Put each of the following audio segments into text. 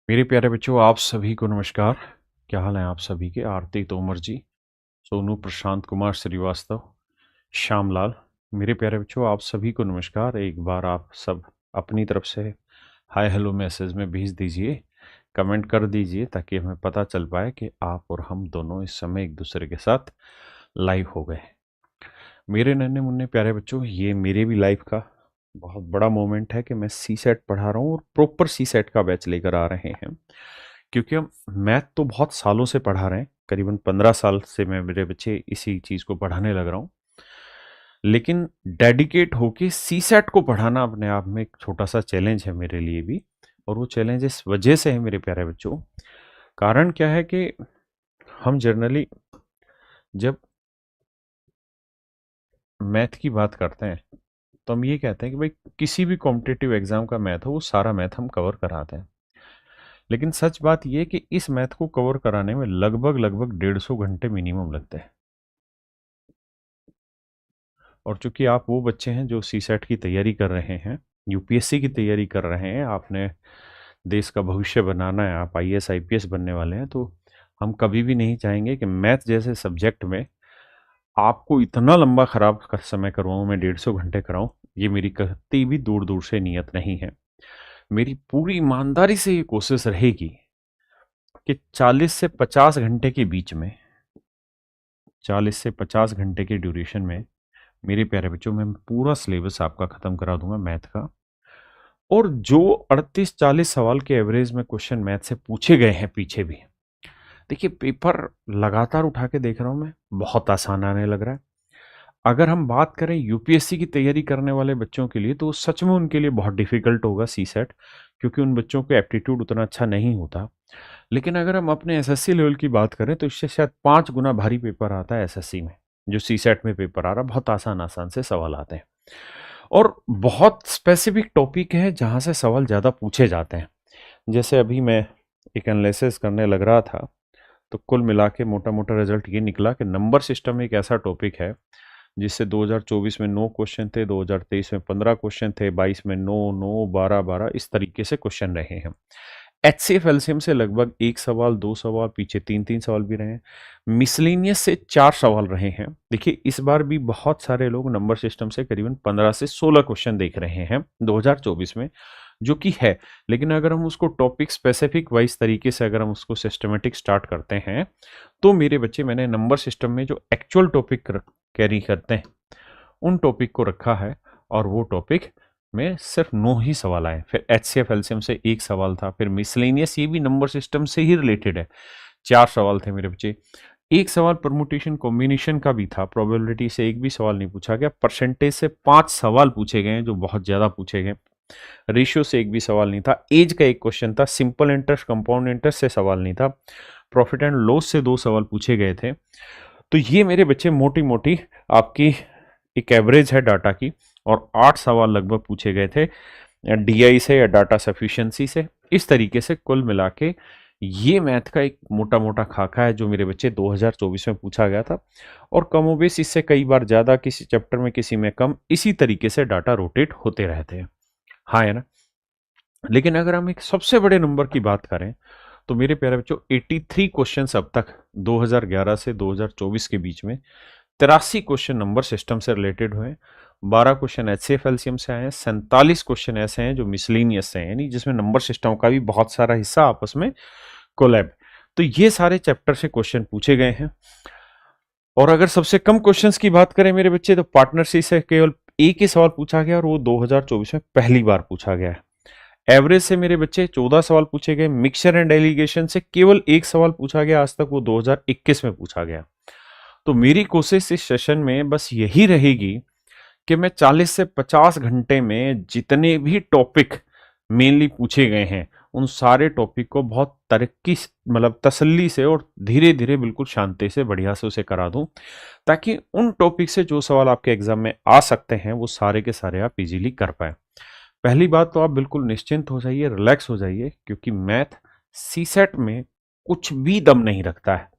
मेरे प्यारे बच्चों, आप सभी को नमस्कार। क्या हाल है आप सभी के? आरती तोमर जी, सोनू प्रशांत कुमार श्रीवास्तव, श्यामलाल। मेरे प्यारे बच्चों, आप सभी को नमस्कार। एक बार आप सब अपनी तरफ से हाय हेलो मैसेज में भेज दीजिए, कमेंट कर दीजिए, ताकि हमें पता चल पाए कि आप और हम दोनों इस समय एक दूसरे के साथ लाइव हो गए। मेरे नन्हे मुन्ने प्यारे बच्चों, ये मेरे भी लाइफ का बहुत बड़ा मोमेंट है कि मैं सी सेट पढ़ा रहा हूँ और प्रॉपर सी सेट का बैच लेकर आ रहे हैं। क्योंकि हम मैथ तो बहुत सालों से पढ़ा रहे हैं, करीबन 15 साल से मैं मेरे बच्चे इसी चीज़ को पढ़ाने लग रहा हूँ। लेकिन डेडिकेट होके सी सेट को पढ़ाना अपने आप में एक छोटा सा चैलेंज है मेरे लिए भी। और वो चैलेंज इस वजह से है मेरे प्यारे बच्चों। कारण क्या है कि हम जनरली जब मैथ की बात करते हैं तो हम ये कहते हैं कि भाई किसी भी कॉम्पिटिटिव एग्जाम का मैथ हो, वो सारा मैथ हम कवर कराते हैं। लेकिन सच बात ये है कि इस मैथ को कवर कराने में लगभग लगभग 150 घंटे मिनिमम लगते हैं। और चूंकि आप वो बच्चे हैं जो सी सेट की तैयारी कर रहे हैं, यूपीएससी की तैयारी कर रहे हैं, आपने देश का भविष्य बनाना है, आप आईएएस आईपीएस बनने वाले हैं, तो हम कभी भी नहीं चाहेंगे कि मैथ जैसे सब्जेक्ट में आपको इतना लंबा खराब समय करवाऊं, मैं 150 घंटे कराऊं। ये मेरी कतई भी दूर दूर से नीयत नहीं है। मेरी पूरी ईमानदारी से ये कोशिश रहेगी कि 40 से 50 घंटे के बीच में, 40 से 50 घंटे के ड्यूरेशन में मेरे प्यारे बच्चों, मैं पूरा सिलेबस आपका खत्म करा दूंगा मैथ का। और जो 38-40 सवाल के एवरेज में क्वेश्चन मैथ से पूछे गए हैं पीछे भी, देखिए पेपर लगातार उठा के देख रहा हूं मैं, बहुत आसान आने लग रहा है। अगर हम बात करें यूपीएससी की तैयारी करने वाले बच्चों के लिए, तो सच में उनके लिए बहुत डिफिकल्ट होगा सी सेट, क्योंकि उन बच्चों का एप्टीट्यूड उतना अच्छा नहीं होता। लेकिन अगर हम अपने एसएससी लेवल की बात करें तो इससे शायद 5 गुना भारी पेपर आता है एसएससी में। जो सी सेट में पेपर आ रहा, बहुत आसान आसान से सवाल आते हैं और बहुत स्पेसिफिक टॉपिक है जहां से सवाल ज़्यादा पूछे जाते हैं। जैसे अभी मैं एक एनालिसिस करने लग रहा था, तो कुल मिला के मोटा मोटा रिजल्ट ये निकला कि नंबर सिस्टम एक ऐसा टॉपिक है जिससे 2024 में 9 क्वेश्चन थे, 2023 में 15 क्वेश्चन थे, 22 में 9 9 12 12 इस तरीके से क्वेश्चन रहे हैं। एचसीएफ एलसीएम से लगभग 1 सवाल, 2 सवाल, पीछे 3 3 सवाल भी रहे हैं। मिसलेनियस से 4 सवाल रहे हैं। देखिए इस बार भी बहुत सारे लोग नंबर सिस्टम से करीबन 15 से 16 क्वेश्चन देख रहे हैं 2024 में, जो कि है। लेकिन अगर हम उसको टॉपिक स्पेसिफिक वाइज तरीके से अगर हम उसको सिस्टमेटिक स्टार्ट करते हैं, तो मेरे बच्चे मैंने नंबर सिस्टम में जो एक्चुअल टॉपिक कैरी करते हैं उन टॉपिक को रखा है, और वो टॉपिक में सिर्फ 9 ही सवाल आए। फिर एचसीएफ एलसीएम से 1 सवाल था, फिर मिसलेनियस, ये भी नंबर सिस्टम से ही रिलेटेड है, 4 सवाल थे मेरे बच्चे। 1 सवाल परमुटेशन कॉम्बिनेशन का भी था, प्रोबेबिलिटी से एक भी सवाल नहीं पूछा गया। परसेंटेज से 5 सवाल पूछे गए हैं, जो बहुत ज्यादा पूछे गए। रेशियो से एक भी सवाल नहीं था। एज का एक क्वेश्चन था। सिंपल इंटरेस्ट कंपाउंड इंटरेस्ट से सवाल नहीं था। प्रॉफिट एंड लॉस से 2 सवाल पूछे गए थे। तो ये मेरे बच्चे मोटी मोटी आपकी एक एवरेज है डाटा की, और 8 सवाल लगभग पूछे गए थे डीआई से या डाटा सफिशिएंसी से। इस तरीके से कुल मिला के ये मैथ का एक मोटा मोटा खाका है जो मेरे बच्चे 2024 में पूछा गया था। और कमोबेश इससे कई बार ज़्यादा, किसी चैप्टर में किसी में कम, इसी तरीके से डाटा रोटेट होते रहते हैं। हाँ है ना। लेकिन अगर हम एक सबसे बड़े नंबर की बात करें, तो मेरे प्यारे बच्चों 83 क्वेश्चन अब तक 2011 से 2024 के बीच में 83 क्वेश्चन नंबर सिस्टम से रिलेटेड हुए। 12 क्वेश्चन एचसीएफ एलसीएम से आए हैं। 47 क्वेश्चन ऐसे हैं जो मिसलेनियस से हैं, यानी जिसमें नंबर सिस्टम का भी बहुत सारा हिस्सा आपस में कोलैब। तो ये सारे चैप्टर से क्वेश्चन पूछे गए हैं। और अगर सबसे कम क्वेश्चंस की बात करें मेरे बच्चे, तो पार्टनरशिप से केवल एक ही सवाल पूछा गया, और वो 2024 में पहली बार पूछा गया है। एवरेज से मेरे बच्चे 14 सवाल पूछे गए। मिक्सचर एंड एलिगेशन से केवल एक सवाल पूछा गया आज तक, वो 2021 में पूछा गया। तो मेरी कोशिश इस सेशन में बस यही रहेगी कि मैं 40 से 50 घंटे में जितने भी टॉपिक मेनली पूछे गए हैं, उन सारे टॉपिक को बहुत तरक्की, मतलब तसल्ली से और धीरे धीरे बिल्कुल शांति से बढ़िया से उसे करा दूं, ताकि उन टॉपिक से जो सवाल आपके एग्जाम में आ सकते हैं वो सारे के सारे आप इजीली कर पाए। पहली बात तो आप बिल्कुल निश्चिंत हो जाइए, रिलैक्स हो जाइए, क्योंकि मैथ सी सेट में कुछ भी दम नहीं रखता है।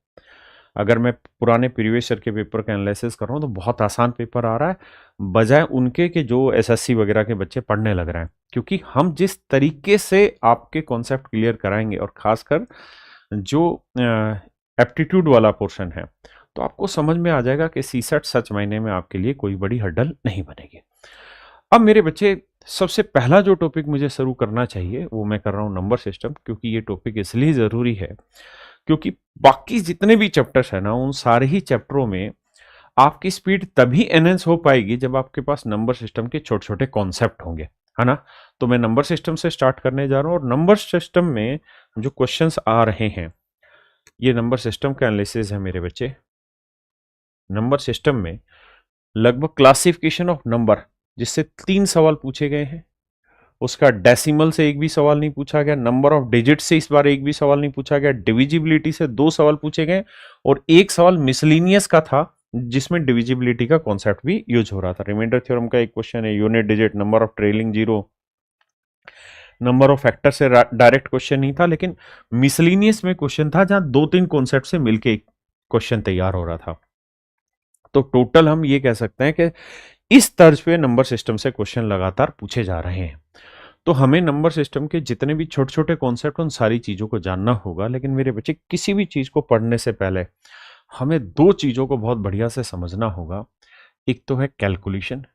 अगर मैं पुराने प्रीवियस ईयर के पेपर का एनालिसिस कर रहा हूँ तो बहुत आसान पेपर आ रहा है, बजाय उनके कि जो एसएससी वगैरह के बच्चे पढ़ने लग रहे हैं। क्योंकि हम जिस तरीके से आपके कॉन्सेप्ट क्लियर कराएंगे, और खासकर जो एप्टीट्यूड वाला पोर्शन है, तो आपको समझ में आ जाएगा कि सीसेट सच मायने में आपके लिए कोई बड़ी हर्डल नहीं बनेगी। अब मेरे बच्चे, सबसे पहला जो टॉपिक मुझे शुरू करना चाहिए वो मैं कर रहा हूँ नंबर सिस्टम, क्योंकि ये टॉपिक इसलिए ज़रूरी है क्योंकि बाकी जितने भी चैप्टर्स है ना, उन सारे ही चैप्टरों में आपकी स्पीड तभी एनहेंस हो पाएगी जब आपके पास नंबर सिस्टम के छोटे छोटे कॉन्सेप्ट होंगे, है ना। तो मैं नंबर सिस्टम से स्टार्ट करने जा रहा हूँ, और नंबर सिस्टम में जो क्वेश्चंस आ रहे हैं, ये नंबर सिस्टम का एनालिसिस है मेरे बच्चे। नंबर सिस्टम में लगभग क्लासिफिकेशन ऑफ नंबर, जिससे 3 सवाल पूछे गए हैं। उसका डेसिमल से एक भी सवाल नहीं पूछा गया, नंबर ऑफ डिजिट से इस बार एक भी सवाल नहीं पूछा गया, डिविजिबिलिटी से 2 सवाल पूछे गए, और एक सवाल मिसलिनियस का था जिसमें डिविजिबिलिटी का कॉन्सेप्ट भी यूज हो रहा था। रिमाइंडर थ्योरम का एक क्वेश्चन है, unit digit, number of trailing zero, number of factor से डायरेक्ट क्वेश्चन नहीं था, लेकिन मिसलिनियस में क्वेश्चन था जहां 2-3 कॉन्सेप्ट से मिलके क्वेश्चन तैयार हो रहा था। तो टोटल हम ये कह सकते हैं कि इस तर्ज पे नंबर सिस्टम से क्वेश्चन लगातार पूछे जा रहे हैं। तो हमें नंबर सिस्टम के जितने भी छोटे छोटे कॉन्सेप्ट, उन सारी चीजों को जानना होगा। लेकिन मेरे बच्चे, किसी भी चीज को पढ़ने से पहले हमें 2 चीजों को बहुत बढ़िया से समझना होगा। एक तो है कैलकुलेशन,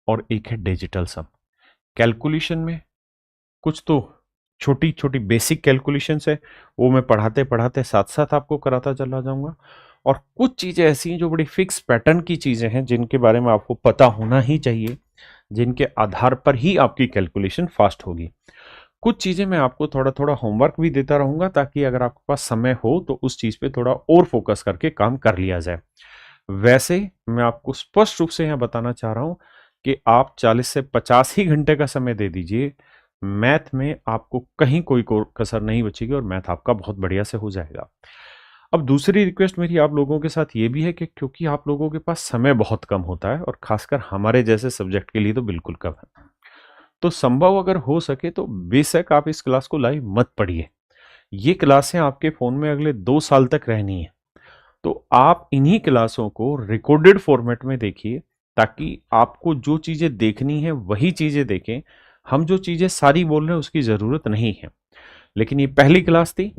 और एक है डिजिटल सम। कैलकुलेशन में कुछ तो छोटी छोटी बेसिक कैलकुलेशंस है, वो मैं पढ़ाते पढ़ाते साथ साथ आपको कराता चला जाऊंगा। और कुछ चीजें ऐसी हैं जो बड़ी फिक्स पैटर्न की चीजें हैं, जिनके बारे में आपको पता होना ही चाहिए, जिनके आधार पर ही आपकी कैलकुलेशन फास्ट होगी। कुछ चीजें मैं आपको थोड़ा थोड़ा होमवर्क भी देता रहूंगा, ताकि अगर आपके पास समय हो तो उस चीज पे थोड़ा और फोकस करके काम कर लिया जाए। वैसे मैं आपको स्पष्ट रूप से यहां बताना चाह रहा हूं कि आप 40 से 50 ही घंटे का समय दे दीजिए, मैथ में आपको कहीं कोई कसर नहीं बचेगी, और मैथ आपका बहुत बढ़िया से हो जाएगा। अब दूसरी रिक्वेस्ट मेरी आप लोगों के साथ ये भी है कि क्योंकि आप लोगों के पास समय बहुत कम होता है, और खासकर हमारे जैसे सब्जेक्ट के लिए तो बिल्कुल कम है, तो संभव अगर हो सके तो बेशक आप इस क्लास को लाइव मत पढ़िए। ये क्लासें आपके फोन में अगले 2 साल तक रहनी है, तो आप इन्हीं क्लासों को रिकॉर्डेड फॉर्मेट में देखिए, ताकि आपको जो चीजें देखनी है वही चीजें देखें। हम जो चीजें सारी बोल रहे हैं उसकी जरूरत नहीं है। लेकिन ये पहली क्लास थी,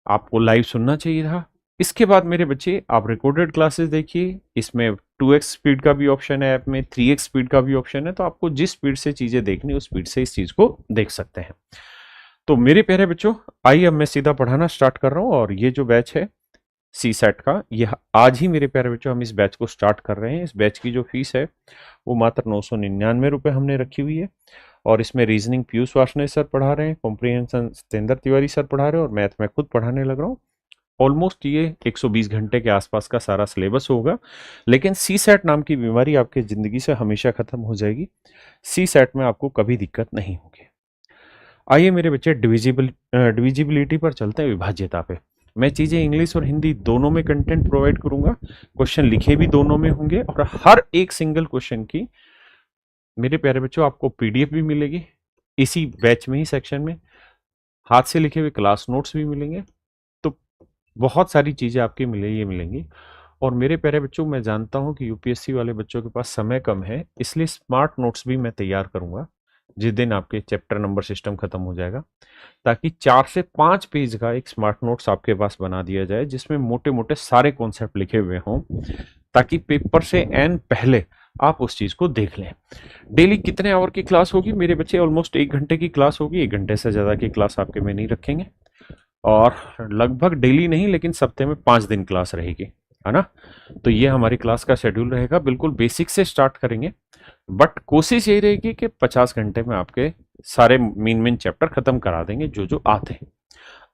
आपको लाइव सुनना चाहिए था। इसके बाद मेरे बच्चे, आप रिकॉर्डेड क्लासेस देखिए, इसमें 2x स्पीड का भी ऑप्शन है, ऐप में 3x स्पीड का भी ऑप्शन है, तो आपको जिस स्पीड से चीजें देखनी उस स्पीड से इस चीज को देख सकते हैं। तो मेरे प्यारे बच्चों, आइए अब मैं सीधा पढ़ाना स्टार्ट कर रहा हूँ। और ये जो बैच है सी सेट का, यह आज ही मेरे प्यारे बच्चों हम इस बैच को स्टार्ट कर रहे हैं। इस बैच की जो फीस है वो मात्र 999 रुपये हमने रखी हुई है। और इसमें रीजनिंग पीयूष वार्ष्णेय सर पढ़ा रहे हैं, कॉम्प्रिहेंशन सतेंद्र तिवारी सर पढ़ा रहे हैं, और मैथ में खुद पढ़ाने लग रहा हूँ। ऑलमोस्ट ये 120 घंटे के आसपास का सारा सिलेबस होगा। लेकिन सी सेट नाम की बीमारी आपकी जिंदगी से हमेशा खत्म हो जाएगी। सी सेट में आपको कभी दिक्कत नहीं होगी। आइए मेरे बच्चे, डिविजिबिलिटी पर चलते हैं, विभाज्यता पे। मैं चीजें इंग्लिश और हिंदी दोनों में कंटेंट प्रोवाइड करूंगा, क्वेश्चन लिखे भी दोनों में होंगे, और हर एक सिंगल क्वेश्चन की मेरे प्यारे बच्चों आपको पीडीएफ भी मिलेगी इसी बैच में ही सेक्शन में, हाथ से लिखे हुए क्लास नोट्स भी मिलेंगे। तो बहुत सारी चीजें आपकी मिलेंगी। और मेरे प्यारे बच्चों, मैं जानता हूं कि यूपीएससी वाले बच्चों के पास समय कम है, इसलिए स्मार्ट नोट्स भी मैं तैयार करूंगा जिस दिन आपके चैप्टर नंबर सिस्टम खत्म हो जाएगा, ताकि 4 से 5 पेज का एक स्मार्ट नोट्स आपके पास बना दिया जाए, जिसमें मोटे मोटे सारे कॉन्सेप्ट लिखे हुए हों, ताकि पेपर से एन पहले आप उस चीज को देख लें। डेली कितने आवर की क्लास होगी मेरे बच्चे? ऑलमोस्ट 1 घंटे की क्लास होगी। 1 घंटे से ज्यादा की क्लास आपके में नहीं रखेंगे, और लगभग डेली नहीं, लेकिन सप्ते में 5 दिन क्लास रहेगी, है ना। तो ये हमारी क्लास का शेड्यूल रहेगा। बिल्कुल बेसिक से स्टार्ट करेंगे, बट कोशिश यही रहेगी कि 50 घंटे में आपके सारे मेन चैप्टर खत्म करा देंगे जो जो आते हैं।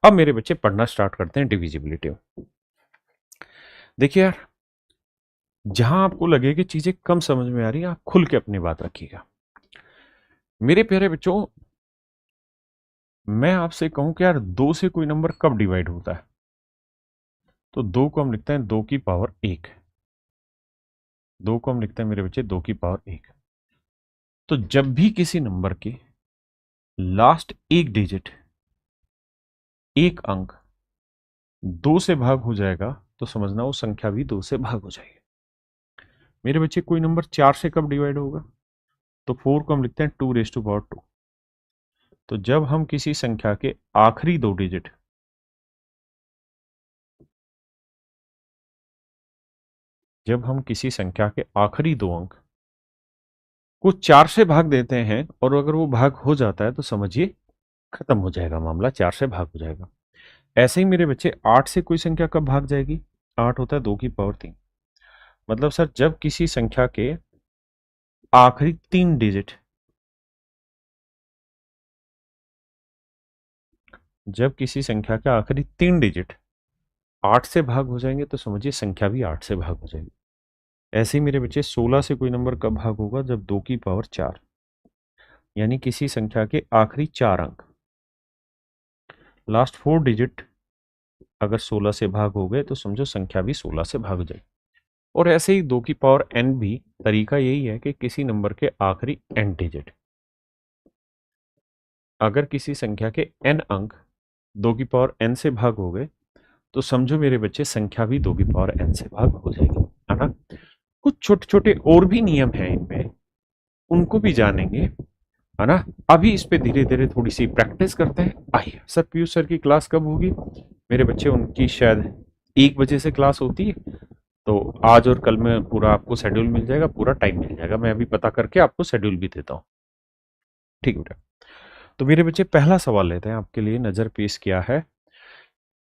अब मेरे बच्चे पढ़ना स्टार्ट करते हैं डिविजिबिलिटी। देखिए यार, जहां आपको लगे कि चीजें कम समझ में आ रही है, आप खुल के अपनी बात रखिएगा। मेरे प्यारे बच्चों, मैं आपसे कहूं कि यार 2 से कोई नंबर कब डिवाइड होता है, तो 2 को हम लिखते हैं 2 की पावर 1। 2 को हम लिखते हैं मेरे बच्चे 2 की पावर 1। तो जब भी किसी नंबर के लास्ट एक डिजिट, एक अंक 2 से भाग हो जाएगा, तो समझना वो संख्या भी 2 से भाग हो जाएगी। मेरे बच्चे कोई नंबर 4 से कब डिवाइड होगा? तो 4 को हम लिखते हैं 2⁻²। तो जब हम किसी संख्या के आखिरी 2 डिजिट जब हम किसी संख्या के आखिरी 2 अंक को 4 से भाग देते हैं और अगर वो भाग हो जाता है तो समझिए खत्म हो जाएगा मामला, 4 से भाग हो जाएगा। ऐसे ही मेरे बच्चे 8 से कोई संख्या कब भाग जाएगी? 8 होता है 2⁻3। मतलब सर जब किसी संख्या के आखिरी 3 डिजिट जब किसी संख्या के आखिरी 3 डिजिट 8 से भाग हो जाएंगे तो समझिए संख्या भी 8 से भाग हो जाएगी। ऐसे ही मेरे बच्चे 16 से कोई नंबर कब भाग होगा? जब 2⁻4 यानी किसी संख्या के आखिरी 4 अंक लास्ट 4 डिजिट अगर 16 से भाग हो गए तो समझो संख्या भी 16 से भाग जाएगी। और ऐसे ही 2⁻n भी तरीका यही है कि किसी नंबर के आखिरी n डिजिट अगर किसी संख्या के n अंक 2⁻n से भाग हो गए तो समझो मेरे बच्चे संख्या भी 2⁻n से भाग हो जाएगी, है ना। कुछ छोटे छोटे और भी नियम हैं इनमें, उनको भी जानेंगे, है ना। अभी इस पे धीरे धीरे थोड़ी सी प्रैक्टिस करते हैं। आइए सर, पीयूष सर की क्लास कब होगी? मेरे बच्चे उनकी शायद 1 बजे से क्लास होती है, तो आज और कल में पूरा आपको शेड्यूल मिल जाएगा, पूरा टाइम मिल जाएगा। मैं अभी पता करके आपको शेड्यूल भी देता हूँ, ठीक बेटा। तो मेरे बच्चे पहला सवाल लेते हैं, आपके लिए नजर पेश किया है।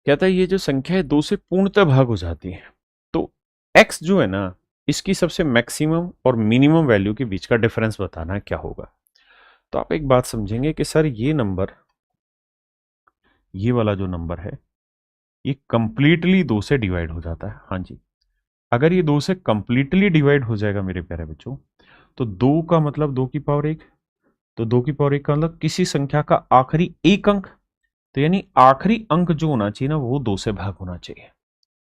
कहता है ये जो संख्या है 2 से पूर्णतः भाग हो जाती है, तो x जो है ना, इसकी सबसे मैक्सिमम और मिनिमम वैल्यू के बीच का डिफरेंस बताना है, क्या होगा। तो आप एक बात समझेंगे कि सर ये नंबर, ये वाला जो नंबर है, ये कंप्लीटली 2 से डिवाइड हो जाता है। हाँ जी, अगर ये 2 से कंप्लीटली डिवाइड हो जाएगा मेरे प्यारे बच्चों, तो 2 का मतलब 2⁻1, तो 2⁻1 का मतलब किसी संख्या का आखिरी एक अंक, तो यानी आखिरी अंक जो होना चाहिए ना, वो 2 से भाग होना चाहिए।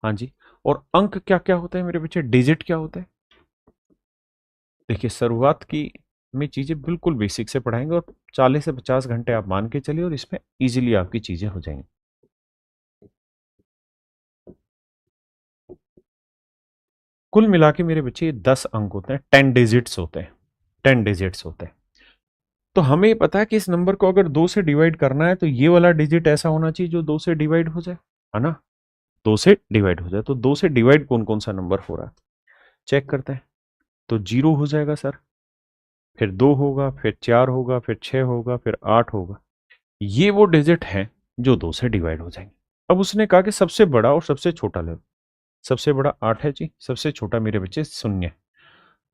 हाँ जी, और अंक क्या क्या होता है मेरे बच्चे, डिजिट क्या होता है? देखिए शुरुआत की में चीजें बिल्कुल बेसिक से पढ़ाएंगे और 40 से 50 घंटे आप मान के चलिए और इसमें इजीली आपकी चीजें हो जाएंगी। कुल मिला के मेरे बच्चे 10 अंक होते हैं, 10 डिजिट्स होते हैं, 10 डिजिट्स होते हैं। तो हमें पता है कि इस नंबर को अगर 2 से डिवाइड करना है तो ये वाला डिजिट ऐसा होना चाहिए जो 2 से डिवाइड हो जाए, है ना। 2 से डिवाइड हो जाए, तो 2 से डिवाइड कौन कौन सा नंबर हो रहा है चेक करते हैं। तो 0 हो जाएगा सर, फिर 2 होगा, फिर 4 होगा, फिर 6 होगा, फिर 8 होगा। ये वो डिजिट है जो 2 से डिवाइड हो जाएंगे। अब उसने कहा कि सबसे बड़ा और सबसे छोटा ले लो। सबसे बड़ा 8 है जी, सबसे छोटा मेरे बच्चे 0।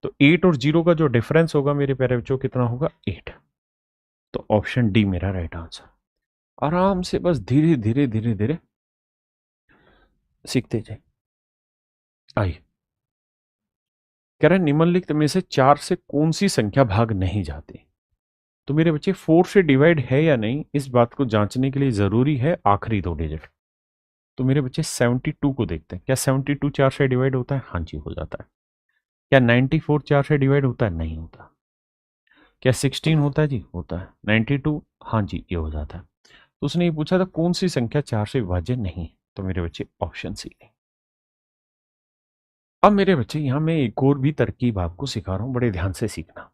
तो 8 और 0 का जो डिफरेंस होगा मेरे प्यारे बच्चों, कितना होगा? 8। तो ऑप्शन डी मेरा राइट आंसर। आराम से बस धीरे धीरे धीरे धीरे सीखते जाए। आइए, कह रहे निम्नलिखित में से 4 से कौन सी संख्या भाग नहीं जाती? तो मेरे बच्चे 4 से डिवाइड है या नहीं, इस बात को जांचने के लिए जरूरी है आखिरी 2 डिजिट। तो मेरे बच्चे 72 को देखते हैं, क्या 72 4 से डिवाइड होता है? हाँ जी हो जाता है। क्या 94 4 से डिवाइड होता है? नहीं होता। क्या 16 होता है? जी होता है। 92, हाँ जी ये हो जाता है। तो उसने ये पूछा था कौन सी संख्या 4 से विभाज्य नहीं, तो मेरे बच्चे ऑप्शन सी है। अब मेरे बच्चे यहां मैं एक और भी तरकीब आपको सिखा रहा हूं, बड़े ध्यान से सीखना,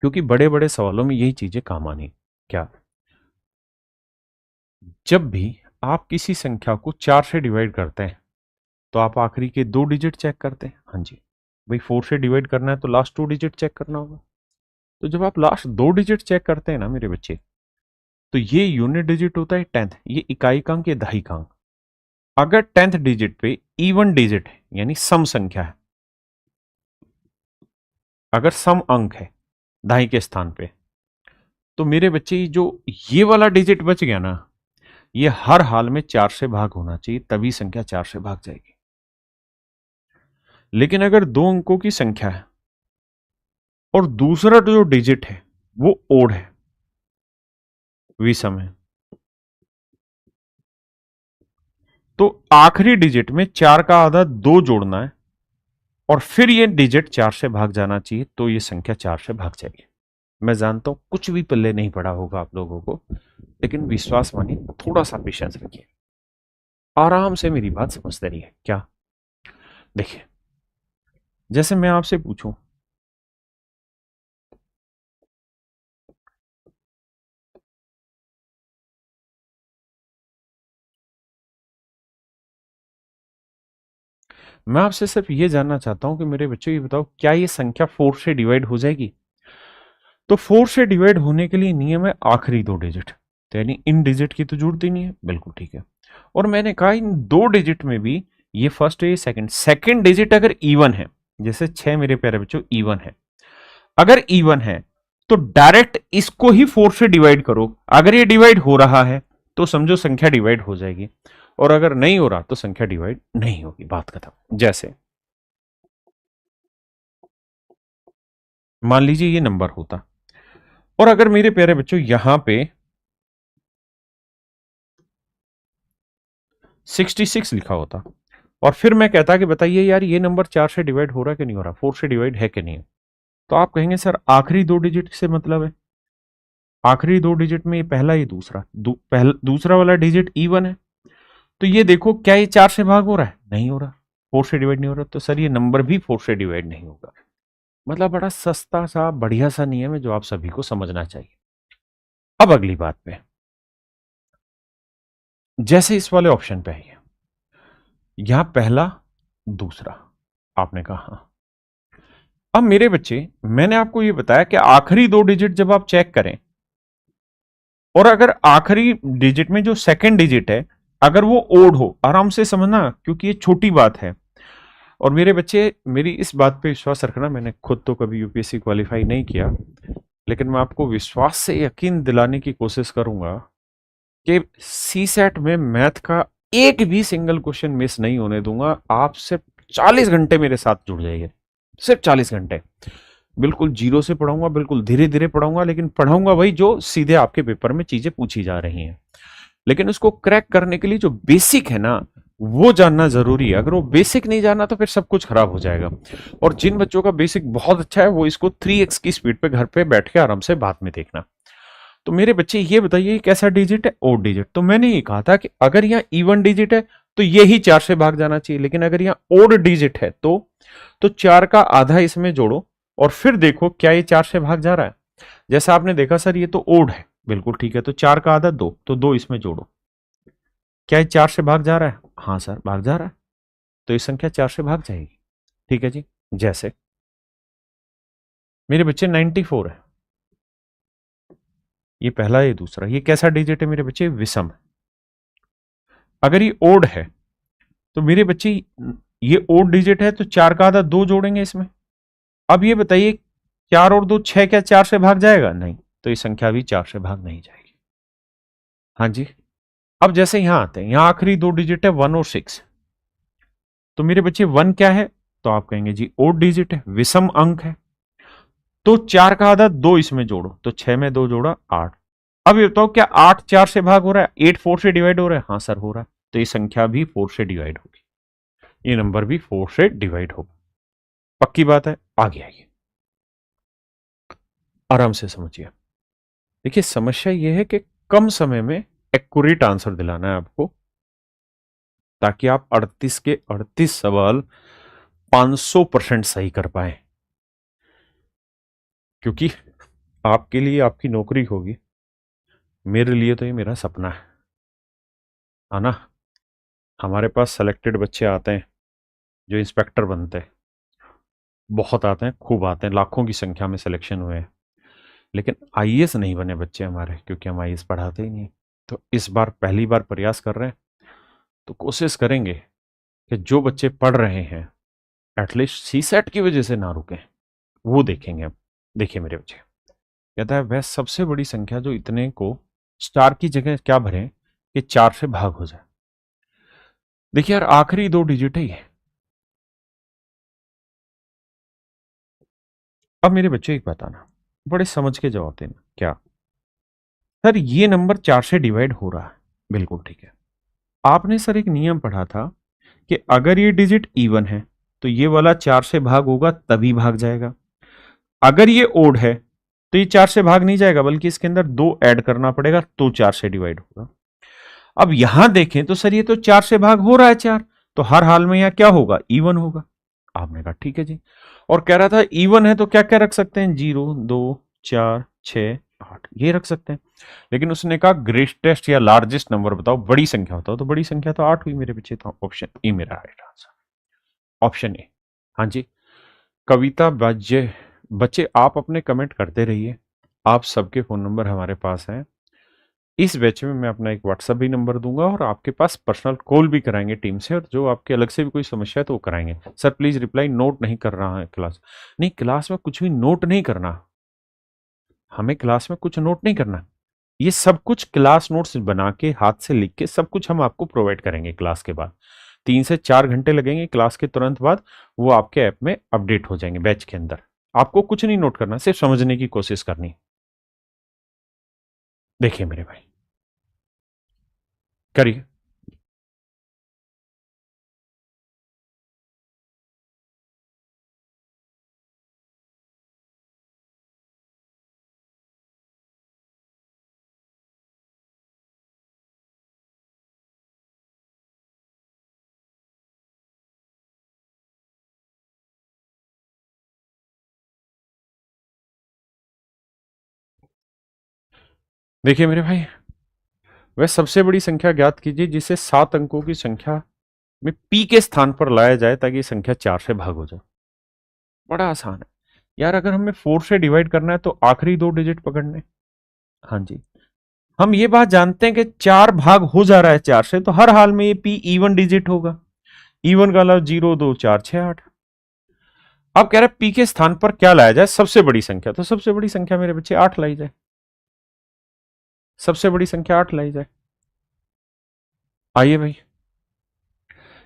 क्योंकि बड़े बड़े सवालों में यही चीजें काम आनी। क्या? जब भी आप किसी संख्या को 4 से डिवाइड करते हैं तो आप आखिरी के 2 डिजिट चेक करते हैं। हाँ जी, भाई 4 से डिवाइड करना है तो लास्ट 2 डिजिट चेक करना होगा। तो जब आप लास्ट 2 डिजिट चेक करते हैं ना मेरे बच्चे, तो ये यूनिट डिजिट होता है 10th, ये इकाई का अंक, ये दहाई का अंक। अगर 10th डिजिट पे इवन डिजिट है यानी सम संख्या है, अगर सम अंक है दहाई के स्थान पे, तो मेरे बच्चे जो ये वाला डिजिट बच गया ना, ये हर हाल में 4 से भाग होना चाहिए, तभी संख्या 4 से भाग जाएगी। लेकिन अगर 2 अंकों की संख्या है और दूसरा जो डिजिट है वो ओड है, विषम है, तो आखिरी डिजिट में 4 का आधा 2 जोड़ना है और फिर ये डिजिट 4 से भाग जाना चाहिए, तो ये संख्या 4 से भाग जाएगी। मैं जानता हूं कुछ भी पल्ले नहीं पड़ा होगा आप लोगों को, लेकिन विश्वास मानिए, थोड़ा सा पेशेंस रखिए। आराम से मेरी बात समझते रहिए। क्या? देखिए, जैसे मैं आपसे पूछूं, मैं आपसे सिर्फ ये जानना चाहता हूं कि मेरे बच्चों ये बताओ, क्या ये संख्या 4 से डिवाइड हो जाएगी? तो 4 से डिवाइड होने के लिए नियम है आखिरी दो डिजिट, तो यानी इन डिजिट की तो जरूरत ही नहीं है। बिल्कुल ठीक है। और मैंने कहा इन दो डिजिट में भी, ये फर्स्ट है ये सेकंड, सेकंड डिजिट अगर इवन है, जैसे 6 मेरे प्यारे बच्चों इवन है, अगर इवन है तो डायरेक्ट इसको ही 4 से डिवाइड करो। अगर ये डिवाइड हो रहा है तो समझो संख्या डिवाइड हो जाएगी, और अगर नहीं हो रहा तो संख्या डिवाइड नहीं होगी। बात खत्म। जैसे मान लीजिए ये नंबर होता, और अगर मेरे प्यारे बच्चों यहां पे 66 लिखा होता, और फिर मैं कहता कि बताइए यार ये नंबर 4 से डिवाइड हो रहा है कि नहीं हो रहा, 4 से डिवाइड है कि नहीं, तो आप कहेंगे सर आखिरी दो डिजिट से मतलब है। आखिरी दो डिजिट में ये पहला ये दूसरा, दूसरा वाला डिजिट इवन है, तो ये देखो क्या ये 4 से भाग हो रहा है? नहीं हो रहा। 4 से डिवाइड नहीं हो रहा, तो सर ये नंबर भी 4 से डिवाइड नहीं होगा। मतलब बड़ा सस्ता सा बढ़िया सा नियम है जो आप सभी को समझना चाहिए। अब अगली बात पे, जैसे इस वाले ऑप्शन पे आइए, यहां पहला दूसरा, आपने कहा हाँ। अब मेरे बच्चे, मैंने आपको ये बताया कि आखिरी दो डिजिट जब आप चेक करें, और अगर आखिरी डिजिट में जो सेकंड डिजिट है अगर वो ओड हो, आराम से समझना क्योंकि ये छोटी बात है। और मेरे बच्चे, मेरी इस बात पे विश्वास रखना, मैंने खुद तो कभी यूपीएससी क्वालिफाई नहीं किया, लेकिन मैं आपको विश्वास से यकीन दिलाने की कोशिश करूंगा कि सी सेट में मैथ का एक भी सिंगल क्वेश्चन मिस नहीं होने दूंगा। आप सिर्फ 40 घंटे मेरे साथ जुड़ जाइए, सिर्फ 40 घंटे। बिल्कुल जीरो से पढ़ाऊंगा, बिल्कुल धीरे धीरे पढ़ाऊंगा, लेकिन पढ़ाऊंगा वही जो सीधे आपके पेपर में चीजें पूछी जा रही हैं। लेकिन उसको क्रैक करने के लिए जो बेसिक है ना, वो जानना जरूरी है। अगर वो बेसिक नहीं जाना तो फिर सब कुछ खराब हो जाएगा। और जिन बच्चों का बेसिक बहुत अच्छा है वो इसको 3x की स्पीड पे घर पे बैठ के आराम से बाद में देखना। तो मेरे बच्चे ये बताइए कैसा डिजिट है? Odd digit. तो मैंने ये कहा था कि अगर यहाँ इवन डिजिट है तो ये ही 4 से भाग जाना चाहिए, लेकिन अगर यहाँ ओड डिजिट है तो 4 का आधा इसमें जोड़ो और फिर देखो क्या ये 4 से भाग जा रहा है। जैसा आपने देखा सर ये तो ओड है, बिल्कुल ठीक है, तो 4 का आधा 2, तो 2 इसमें जोड़ो। क्या ये 4 से भाग जा रहा है? हाँ सर भाग जा रहा है, तो ये संख्या 4 से भाग जाएगी। ठीक है जी। जैसे मेरे बच्चे 94 है, ये पहला ये दूसरा, ये कैसा डिजिट है मेरे बच्चे? विषम। अगर ये ओड है तो मेरे बच्चे ये ओड डिजिट है, तो 4 का आधा 2 जोड़ेंगे इसमें। अब ये बताइए 4 और 2 6, क्या 4 से भाग जाएगा? नहीं, तो ये संख्या भी 4 से भाग नहीं जाएगी। हाँ जी। अब जैसे यहां आते हैं, यहां आखिरी दो डिजिट है 1 और 6, तो मेरे बच्चे 1 क्या है? तो आप कहेंगे जी ओड डिजिट है, विषम अंक है, तो 4 का आधा 2 इसमें जोड़ो, तो 6 में 2 जोड़ा 8। अब ये बताओ क्या 8 4 से भाग हो रहा है? 8 4 से डिवाइड हो रहा है? हाँ सर हो रहा है, तो ये संख्या भी 4 से डिवाइड होगी, ये नंबर भी 4 से डिवाइड होगा। पक्की बात है? आगे आइए, आराम से समझिए। देखिए समस्या यह है कि कम समय में एक्यूरेट आंसर दिलाना है आपको, ताकि आप 38 के 38 सवाल 500% सही कर पाए, क्योंकि आपके लिए आपकी नौकरी होगी, मेरे लिए तो ये मेरा सपना है ना। हमारे पास सेलेक्टेड बच्चे आते हैं जो इंस्पेक्टर बनते हैं, बहुत आते हैं, खूब आते हैं, लाखों की संख्या में सिलेक्शन हुए हैं, लेकिन आईएएस नहीं बने बच्चे हमारे, क्योंकि हम आईएएस पढ़ाते ही नहीं। तो इस बार पहली बार प्रयास कर रहे हैं, तो कोशिश करेंगे कि जो बच्चे पढ़ रहे हैं एटलीस्ट सी सेट की वजह से ना रुकें, वो देखेंगे अब। देखिए मेरे बच्चे, कहता है वह सबसे बड़ी संख्या जो इतने को स्टार की जगह क्या भरें कि 4 से भाग हो जाए। देखिए यार आखिरी दो डिजिट है ये। अब मेरे बच्चे एक बताना, बड़े समझ के जवाब देना। क्या सर ये नंबर 4 से डिवाइड हो रहा है? बिल्कुल ठीक है। आपने सर एक नियम पढ़ा था कि अगर ये डिजिट इवन है तो ये वाला 4 से भाग होगा तभी भाग जाएगा, अगर ये ओड है तो ये 4 से भाग नहीं जाएगा, बल्कि इसके अंदर 2 ऐड करना पड़ेगा तो 4 से डिवाइड होगा। अब यहां देखें तो सर ये तो 4 से भाग हो रहा है 4, तो हर हाल में यहां क्या होगा, इवन होगा। आपने कहा ठीक है जी, और कह रहा था इवन है तो क्या क्या रख सकते हैं, 0 2 4 6 8 ये रख सकते हैं। लेकिन उसने कहा ग्रेटेस्ट या लार्जेस्ट नंबर बताओ, बड़ी संख्या बताओ, तो बड़ी संख्या तो 8 हुई मेरे बच्चे, तो ऑप्शन ए मेरा राइट आंसर, ऑप्शन ए। हाँ जी, कविता बच्चे बच्चे आप अपने कमेंट करते रहिए, आप सबके फोन नंबर हमारे पास हैं। इस बैच में मैं अपना एक व्हाट्सएप भी नंबर दूंगा और आपके पास पर्सनल कॉल भी कराएंगे टीम से, और जो आपके अलग से भी कोई समस्या है तो वो कराएंगे। सर प्लीज रिप्लाई नोट नहीं कर रहा है क्लास, नहीं क्लास में कुछ भी नोट नहीं करना, हमें क्लास में कुछ नोट नहीं करना, ये सब कुछ क्लास नोट्स बना के हाथ से लिख के सब कुछ हम आपको प्रोवाइड करेंगे क्लास के बाद। 3 से 4 घंटे लगेंगे क्लास के तुरंत बाद, वो आपके ऐप में अपडेट हो जाएंगे बैच के अंदर। आपको कुछ नहीं नोट करना, सिर्फ समझने की कोशिश करनी। देखिए मेरे भाई, करिए। देखिए मेरे भाई, वह सबसे बड़ी संख्या ज्ञात कीजिए जिसे 7 अंकों की संख्या में पी के स्थान पर लाया जाए ताकि संख्या 4 से भाग हो जाए। बड़ा आसान है यार, अगर हमें 4 से डिवाइड करना है तो आखिरी 2 डिजिट पकड़ने। हाँ जी, हम ये बात जानते हैं कि 4 भाग हो जा रहा है 4 से, तो हर हाल में ये पी इवन डिजिट होगा। इवन का मतलब 0 2 4 6 8। अब कह रहे हैं पी के स्थान पर क्या लाया जाए, सबसे बड़ी संख्या, तो सबसे बड़ी संख्या मेरे बच्चे 8 लाई जाए, सबसे बड़ी संख्या 8 लाई जाए। आइए भाई,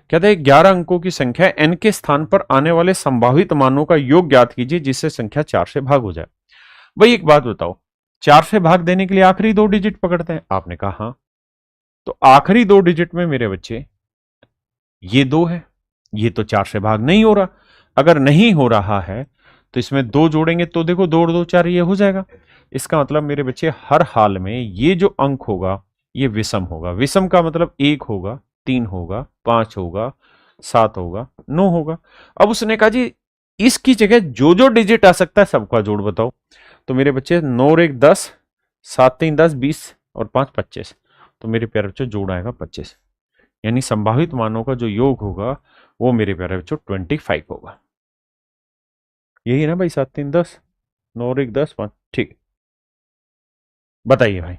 कहते हैं 11 अंकों की संख्या n के स्थान पर आने वाले संभावित मानों का योग ज्ञात कीजिए जिससे संख्या 4 से भाग हो जाए। भाई एक बात बताओ, 4 से भाग देने के लिए आखिरी 2 डिजिट पकड़ते हैं, आपने कहा हाँ, तो आखिरी 2 डिजिट में मेरे बच्चे ये 2 है, ये तो 4 से भाग नहीं हो रहा। अगर नहीं हो रहा है तो इसमें 2 जोड़ेंगे तो देखो 2 और 2 4 ये हो जाएगा। इसका मतलब मेरे बच्चे हर हाल में ये जो अंक होगा ये विषम होगा। विषम का मतलब 1 होगा, 3 होगा, 5 होगा, 7 होगा, 9 होगा। अब उसने कहा जी इसकी जगह जो जो डिजिट आ सकता है सबका जोड़ बताओ, तो मेरे बच्चे 9 और 1 10, 7 3 10 20 और 5 25, तो मेरे प्यारे बच्चों जोड़ आएगा 25, यानी संभावित मानों का जो योग होगा वो मेरे प्यारे बच्चों 25 होगा। यही है ना भाई, 7 3 10, 9 और 1 10 5, ठीक। बताइए भाई,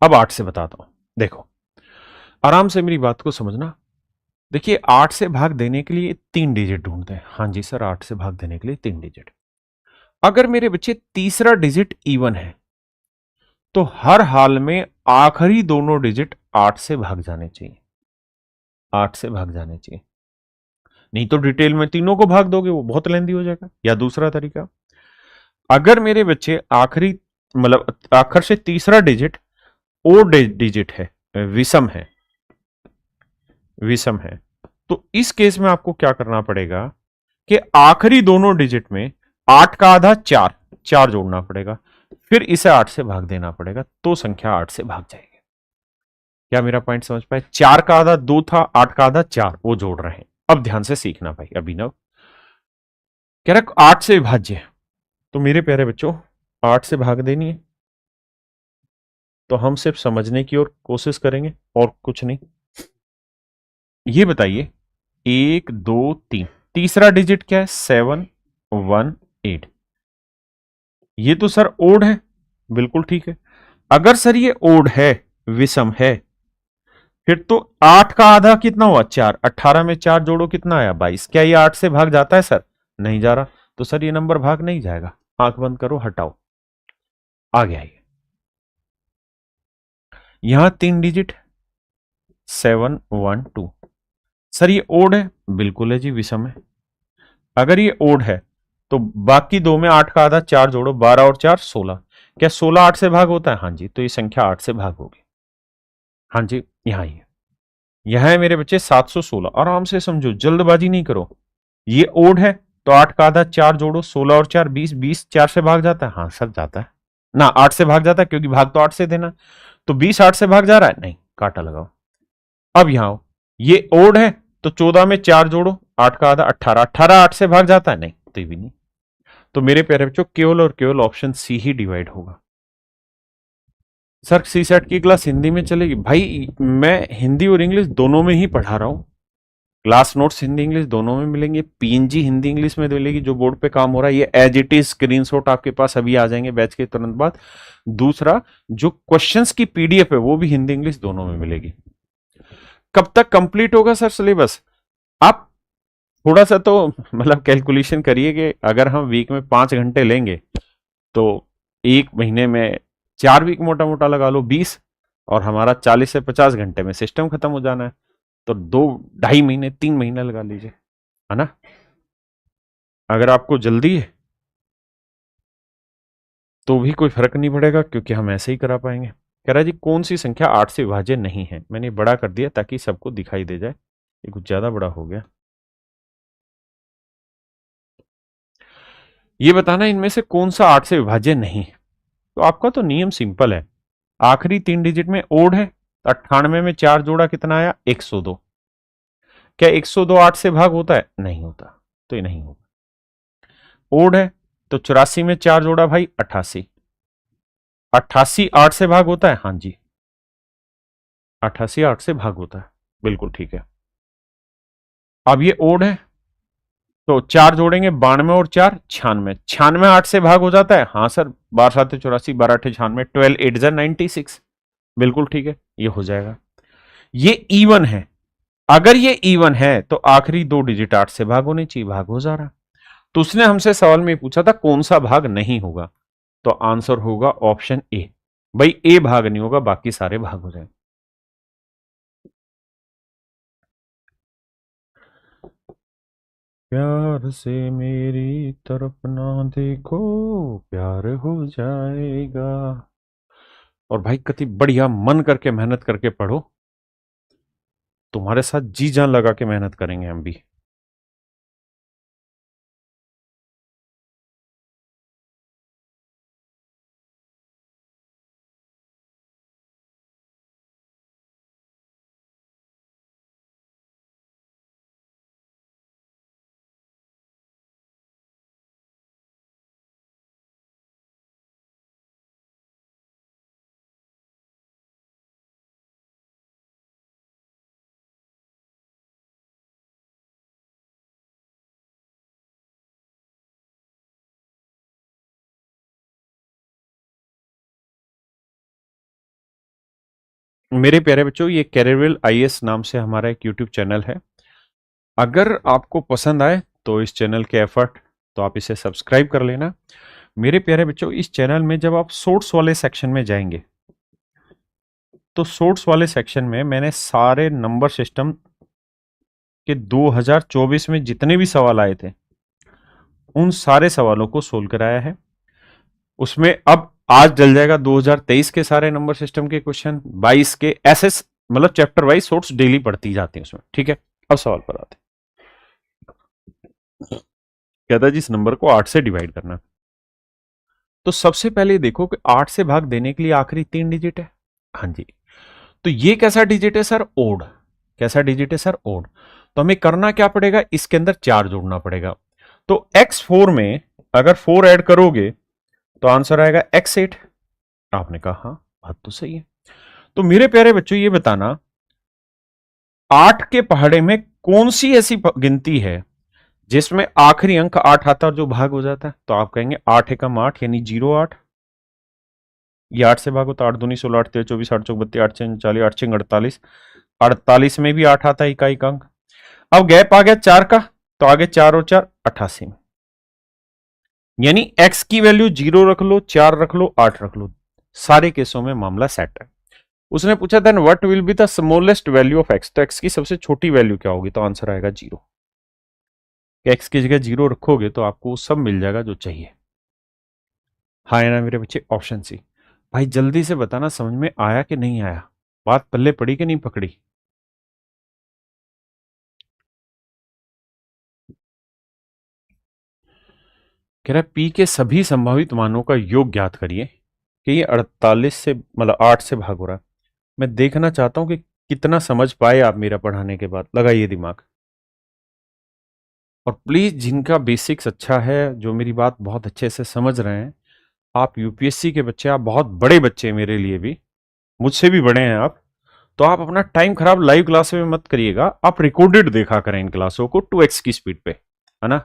अब 8 से बताता हूं, देखो आराम से मेरी बात को समझना। देखिए 8 से भाग देने के लिए 3 डिजिट ढूंढते हैं। हाँ जी सर, 8 से भाग देने के लिए 3 डिजिट। अगर मेरे बच्चे तीसरा डिजिट इवन है तो हर हाल में आखिरी दोनों डिजिट 8 से भाग जाने चाहिए, 8 से भाग जाने चाहिए। नहीं तो डिटेल में तीनों को भाग दोगे वो बहुत लेंदी हो जाएगा। या दूसरा तरीका, अगर मेरे बच्चे आखिरी मतलब आखिर से तीसरा डिजिट ओ डिजिट है, विषम है, विषम है, तो इस केस में आपको क्या करना पड़ेगा कि आखिरी दोनों डिजिट में 8 का आधा 4, 4 जोड़ना पड़ेगा, फिर इसे 8 से भाग देना पड़ेगा, तो संख्या 8 से भाग जाएगी। क्या मेरा पॉइंट समझ पाए? 4 का आधा 2 था, 8 का आधा 4, वो जोड़ रहे हैं। अब ध्यान से सीखना भाई। अभिनव कह रहा 8 से विभाज्य, तो मेरे प्यारे बच्चों 8 से भाग देनी है, तो हम सिर्फ समझने की ओर कोशिश करेंगे और कुछ नहीं। ये बताइए 1 2 3, तीसरा डिजिट क्या है? 7 1 8। ये तो सर ओड है, बिल्कुल ठीक है। अगर सर ये ओड है, विषम है, फिर तो 8 का आधा कितना हुआ? 4, 18 में 4 जोड़ो कितना आया? 22। क्या ये 8 से भाग जाता है सर? नहीं जा रहा, तो सर ये नंबर भाग नहीं जाएगा। आंख बंद करो, हटाओ, आगे आइए। यहां 3 डिजिट 7 1 2, सर ये ओड है, बिल्कुल है जी, विषम है। अगर ये ओड है तो बाकी दो में 8 का आधा 4 जोड़ो, 12 और 4 16। क्या 16 8 से भाग होता है? हाँ जी, तो ये संख्या 8 से भाग होगी। हाँ जी, यहां ही है, यह है मेरे बच्चे 716। आराम से समझो, जल्दबाजी नहीं करो। ये ओड है तो 8 का आधा 4 जोड़ो, 16 और 4 20, 20 4 से भाग जाता है? हाँ सर जाता है ना, 8 से भाग जाता है क्योंकि भाग तो 8 से देना। तो 20 8 से भाग जा रहा है? नहीं, काटा लगाओ। अब यहां आओ, ये ओड है तो 14 में 4 जोड़ो, 8 का आधा 18, 18 8 से भाग जाता है नहीं, तो भी नहीं। तो मेरे प्यारे बच्चों केवल और केवल ऑप्शन सी ही डिवाइड होगा। सर सी सेट की क्लास हिंदी में चलेगी? भाई मैं हिंदी और इंग्लिश दोनों में ही पढ़ा रहा हूं, क्लास नोट्स हिंदी इंग्लिश दोनों में मिलेंगे, पीएनजी हिंदी इंग्लिश में मिलेगी, जो बोर्ड पे काम हो रहा है ये एज इट इज स्क्रीनशॉट आपके पास अभी आ जाएंगे बैच के तुरंत बाद। दूसरा जो क्वेश्चंस की पीडीएफ है वो भी हिंदी इंग्लिश दोनों में मिलेगी। कब तक कंप्लीट होगा सर सिलेबस? आप थोड़ा सा तो मतलब कैलकुलेशन करिए कि अगर हम वीक में 5 घंटे लेंगे तो एक महीने में 4 वीक मोटा मोटा लगा लो 20, और हमारा 40 से 50 घंटे में सिस्टम खत्म हो जाना है, तो 2 ढाई महीने 3 महीने लगा लीजिए, है ना, अगर आपको जल्दी है तो भी कोई फर्क नहीं पड़ेगा क्योंकि हम ऐसे ही करा पाएंगे। कह रहा जी कौन सी संख्या 8 से विभाज्य नहीं है? मैंने बड़ा कर दिया ताकि सबको दिखाई दे जाए, ये कुछ ज्यादा बड़ा हो गया। ये बताना इनमें से कौन सा 8 से विभाज्य नहीं है। तो आपका तो नियम सिंपल है, आखिरी 3 डिजिट में ओड है, 98 में 4 जोड़ा कितना आया? 102। क्या 102 8 से भाग होता है? नहीं होता, तो ये नहीं होगा। ओड है तो 84 में 4 जोड़ा भाई 88, 88 8 से भाग होता है? हाँ जी, 88 8 से भाग होता है, बिल्कुल ठीक है। अब ये ओड है तो 4 जोड़ेंगे, 92 और 4 96, 96 8 से भाग हो जाता है? हाँ सर, 12 7 84, 12 8 96, 12 8 96, बिल्कुल ठीक है, ये हो जाएगा। ये इवन है, अगर ये इवन है तो आखिरी 2 डिजिट 8 से भाग होने चाहिए, भाग हो जा रहा। तो उसने हमसे सवाल में पूछा था कौन सा भाग नहीं होगा, तो आंसर होगा ऑप्शन ए। भाई ए भाग नहीं होगा, बाकी सारे भाग हो जाए। प्यार से मेरी तरफ ना देखो, प्यार हो जाएगा। और भाई कति बढ़िया मन करके मेहनत करके पढ़ो, तुम्हारे साथ जी जान लगा के मेहनत करेंगे हम भी। मेरे प्यारे बच्चों, ये कैरियर आईएएस नाम से हमारा एक यूट्यूब चैनल है। अगर आपको पसंद आए तो इस चैनल के एफर्ट तो आप इसे सब्सक्राइब कर लेना। मेरे प्यारे बच्चों, इस चैनल में जब आप सोर्स वाले सेक्शन में जाएंगे तो सोर्स वाले सेक्शन में मैंने सारे नंबर सिस्टम के 2024 में जितने भी सवाल आए थे उन सारे सवालों को सोल्व कराया है। उसमें अब आज डल जाएगा 2023 के सारे नंबर सिस्टम के क्वेश्चन, 22 के ऐसे, मतलब चैप्टर वाइज सोर्स डेली पढ़ती जाती है उसमें, ठीक है। अब सवाल पर आते हैं। कहता है जी इस नंबर को 8 से डिवाइड करना। तो सबसे पहले देखो कि 8 से भाग देने के लिए आखिरी 3 डिजिट है। हाँ जी, तो ये कैसा डिजिट है सर? ओड। कैसा डिजिट है सर? ओड। तो हमें करना क्या पड़ेगा? इसके अंदर 4 जोड़ना पड़ेगा। तो x4 में अगर 4 ऐड करोगे तो आंसर आएगा x8। आपने कहा हाँ, बात तो सही है। तो मेरे प्यारे बच्चों ये बताना 8 के पहाड़े में कौन सी ऐसी गिनती है जिसमें आखिरी अंक 8 आता है और जो भाग हो जाता है? तो आप कहेंगे 8 एकम 8 यानी 08। ये 8 से भाग होता है, 8 दूनी 16, 8 तेरह 24, 8 चौक 32, 8 छः 40, 8 छः 48, 48 में भी 8 आता है इकाई का अंक। अब गैप आ गया 4 का, तो आगे 4 और 4 88 में, यानी x की वैल्यू 0 रख लो, 4 रख लो, 8 रख लो, सारे केसों में मामला सेट है। उसने पूछा then what will be the smallest value of x, तो x की सबसे छोटी वैल्यू क्या होगी? तो आंसर आएगा 0। x की जगह 0 रखोगे तो आपको सब मिल जाएगा जो चाहिए। हाँ ना मेरे बच्चे, ऑप्शन सी। भाई जल्दी से बताना समझ में आया कि नहीं आया, बात पल्ले पड़ी कि नहीं पकड़ी? कह रहा है पी के सभी संभावित मानों का योग ज्ञात करिए कि ये 48 से मतलब 8 से भाग हो रहा है। मैं देखना चाहता हूं कि कितना समझ पाए आप मेरा पढ़ाने के बाद। लगाइए दिमाग। और प्लीज जिनका बेसिक्स अच्छा है, जो मेरी बात बहुत अच्छे से समझ रहे हैं, आप यूपीएससी के बच्चे, आप बहुत बड़े बच्चे हैं मेरे लिए भी, मुझसे भी बड़े हैं आप, तो आप अपना टाइम खराब लाइव क्लास में मत करिएगा। आप रिकॉर्डेड देखा करें इन क्लासों को 2x की स्पीड पे, है ना?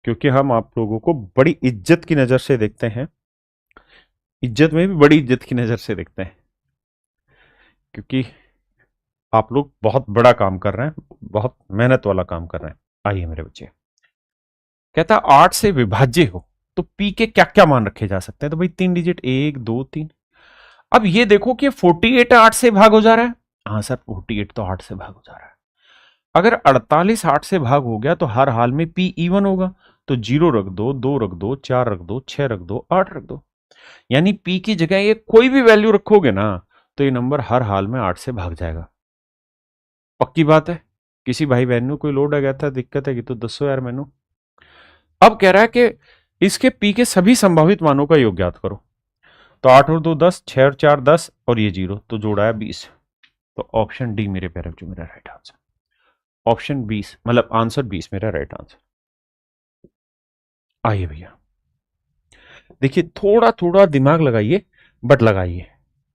क्योंकि हम आप लोगों को बड़ी इज्जत की नजर से देखते हैं, इज्जत में भी बड़ी इज्जत की नजर से देखते हैं, क्योंकि आप लोग बहुत बड़ा काम कर रहे हैं, बहुत मेहनत वाला काम कर रहे हैं। आइए मेरे बच्चे, कहता 8 से विभाज्य हो तो पी के क्या क्या मान रखे जा सकते हैं? तो भाई 3 डिजिट, 1 2 3। अब ये देखो कि 48 8 से भाग हो जा रहा है। हाँ सर, 48 तो 8 से भाग हो जा रहा है। अगर 48 8 से भाग हो गया तो हर हाल में पी इवन होगा। तो 0 रख दो, 2 रख दो, 4 रख दो, 6 रख दो, 8 रख दो। यानी पी की जगह ये कोई भी वैल्यू रखोगे ना, तो ये नंबर हर हाल में 8 से भाग जाएगा। पक्की बात है। किसी भाई बहन को कोई लोड आ गया था, दिक्कत है कि तो दसो यार मैनू। अब कह रहा है कि इसके पी के सभी संभावित मानों का योग ज्ञात करो। तो 8 और 2 10, 6 और 4 10 और ये 0, तो जोड़ा है 20। तो ऑप्शन डी मेरे प्यारे बच्चों मेरा राइट आंसर। ऑप्शन 20 मतलब आंसर 20 मेरा राइट आंसर। आइए भैया, देखिए थोड़ा थोड़ा दिमाग लगाइए, बट लगाइए,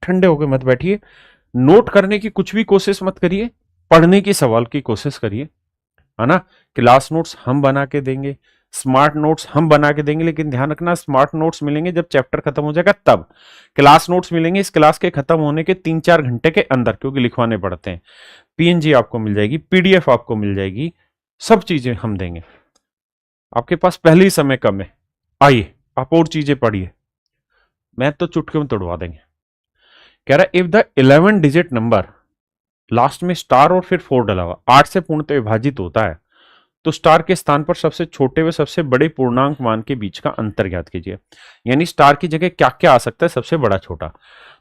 ठंडे होकर मत बैठिए। नोट करने की कुछ भी कोशिश मत करिए, पढ़ने की सवाल की कोशिश करिए, है ना? क्लास नोट्स हम बना के देंगे, स्मार्ट नोट्स हम बना के देंगे, लेकिन ध्यान रखना स्मार्ट नोट्स मिलेंगे जब चैप्टर खत्म हो जाएगा तब। क्लास नोट्स मिलेंगे इस क्लास के खत्म होने के 3-4 घंटे के अंदर, क्योंकि लिखवाने पड़ते हैं। पीएनजी आपको मिल जाएगी, पीडीएफ आपको मिल जाएगी, सब चीजें हम देंगे। आपके पास पहले ही समय कम है, आइए आप और चीजें पढ़िए, मैथ तो चुटकियों में तोड़वा देंगे। कह रहा है if the 11 digit number last में स्टार और फिर 4 डला हुआ 8 से पूर्णतः विभाजित होता है, तो स्टार के स्थान पर सबसे छोटे व सबसे बड़े पूर्णांक मान के बीच का अंतर ज्ञात कीजिए। यानी स्टार की जगह क्या क्या आ सकता है, सबसे बड़ा छोटा।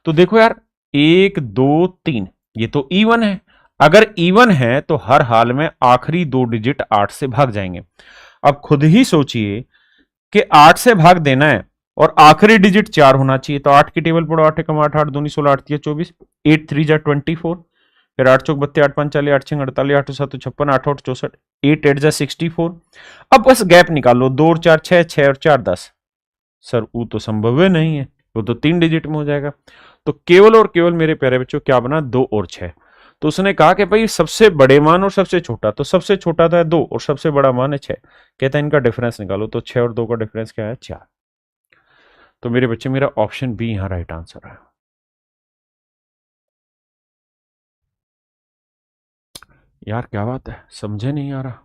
तो देखो यार, 1 2 3 ये तो इवन है। अगर इवन है तो हर हाल में आखिरी 2 डिजिट 8 से भाग जाएंगे। अब खुद ही सोचिए कि 8 से भाग देना है और आखिरी डिजिट 4 होना चाहिए। तो 8 की टेबल पढ़ो, 8 एकम 8, 8 दूनी 16, 8 24, 8 3 जा 24, फिर 8 चौक 32, 8 5 40, 8 6 48, 8 7 56, 8 8 64, 8 8 जा 64। अब बस गैप निकालो, 2 और 4 6, 6 और 4 10। सर वो तो संभव है नहीं है, वो तो 3 डिजिट में हो जाएगा। तो केवल और केवल मेरे प्यारे बच्चों क्या बना, 2 और 6। तो उसने कहा कि भाई सबसे बड़े मान और सबसे छोटा, तो सबसे छोटा था 2 और सबसे बड़ा मान है 6। कहता है इनका डिफरेंस निकालो। तो 6 और 2 का डिफरेंस क्या है, 4। तो मेरे बच्चे मेरा ऑप्शन बी यहां राइट आंसर है। यार क्या बात है, समझे नहीं आ रहा?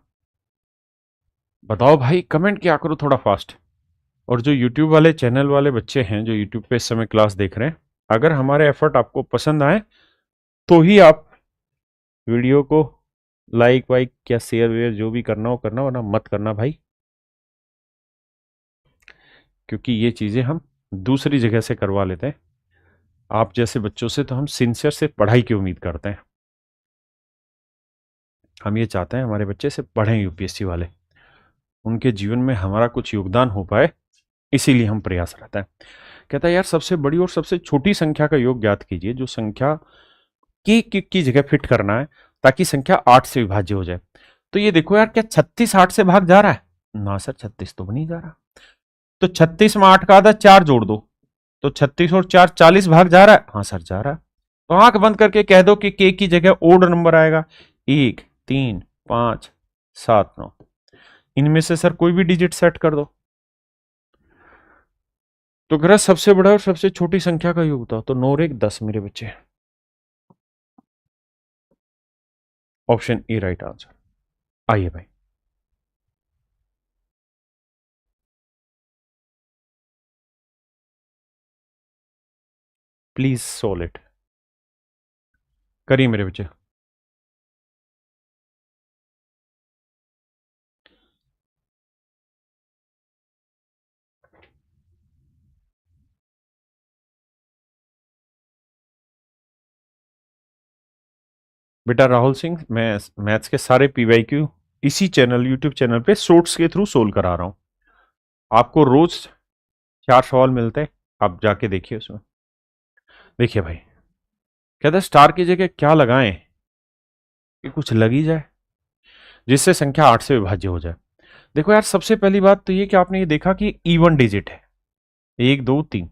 बताओ भाई, कमेंट क्या करो थोड़ा फास्ट। और जो यूट्यूब वाले चैनल वाले बच्चे हैं जो यूट्यूब पे इस समय क्लास देख रहे हैं, अगर हमारे एफर्ट आपको पसंद आए तो ही आप वीडियो को लाइक वाइक या शेयर वेयर जो भी करना हो करना, वरना मत करना भाई। क्योंकि ये चीज़ें हम दूसरी जगह से करवा लेते हैं, आप जैसे बच्चों से तो हम सिंसियर से पढ़ाई की उम्मीद करते हैं। हम ये चाहते हैं हमारे बच्चे से पढ़ें, यूपीएससी वाले, उनके जीवन में हमारा कुछ योगदान हो पाए, इसीलिए हम प्रयास रहता है। कहता है यार सबसे बड़ी और सबसे छोटी संख्या का योग ज्ञात कीजिए जो संख्या की जगह फिट करना है ताकि संख्या 8 से विभाज्य हो जाए। तो ये देखो यार, क्या 36 8 से भाग जा रहा है? ना सर, 36 तो नहीं जा रहा। तो 36 में 8 का आधा 4 जोड़ दो, तो 36 और 4 40 भाग जा रहा है। हाँ सर जा रहा है। तो आंख बंद करके कह दो कि के की जगह ओड नंबर आएगा, 1 3 5 7 9। इनमें से सर कोई भी डिजिट सेट कर दो। तो अगर सबसे बड़ा और सबसे छोटी संख्या का योग होता तो 9 और 1 10 मेरे बच्चे। Option A right answer. आइए भाई, प्लीज सोल्व इट, करिए मेरे बच्चे। बेटा राहुल सिंह, मैं मैथ्स के सारे पीवाईक्यू इसी चैनल, यूट्यूब चैनल पे शॉर्ट्स के थ्रू सोल्व करा रहा हूं। आपको रोज 4 सवाल मिलते हैं, आप जाके देखिए उसमें। देखिए भाई, कहता है स्टार की जगह क्या लगाएं कि कुछ लग ही जाए जिससे संख्या 8 से विभाज्य हो जाए। देखो यार, सबसे पहली बात तो ये कि आपने ये देखा कि इवन डिजिट है, 1 2 3।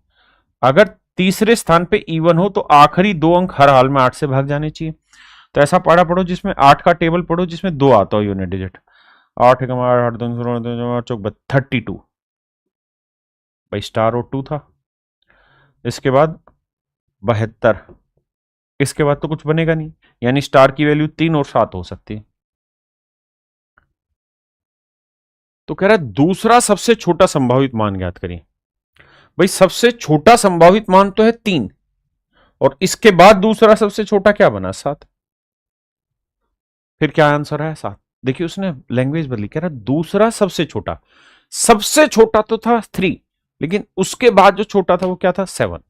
अगर तीसरे स्थान पे इवन हो तो आखिरी 2 अंक हर हाल में 8 से भाग जाने चाहिए। तो ऐसा पारा पढ़ो जिसमें 8 का टेबल पढ़ो जिसमें 2 आता हो यूनिट डिजिट। 8 8 2 32 भाई, स्टार और 2 था। इसके बाद 72। इसके बाद तो कुछ बनेगा नहीं, यानी स्टार की वैल्यू 3 और 7 हो सकती है। तो कह रहा है दूसरा सबसे छोटा संभावित मान ज्ञात करिए। भाई, सबसे छोटा संभावित मान तो है 3, और इसके बाद दूसरा सबसे छोटा क्या बना, 7। फिर क्या आंसर है, 7। देखिए, उसने लैंग्वेज बदली, कह रहा दूसरा सबसे छोटा। सबसे छोटा तो था 3, लेकिन उसके बाद जो छोटा था वो क्या था, 7।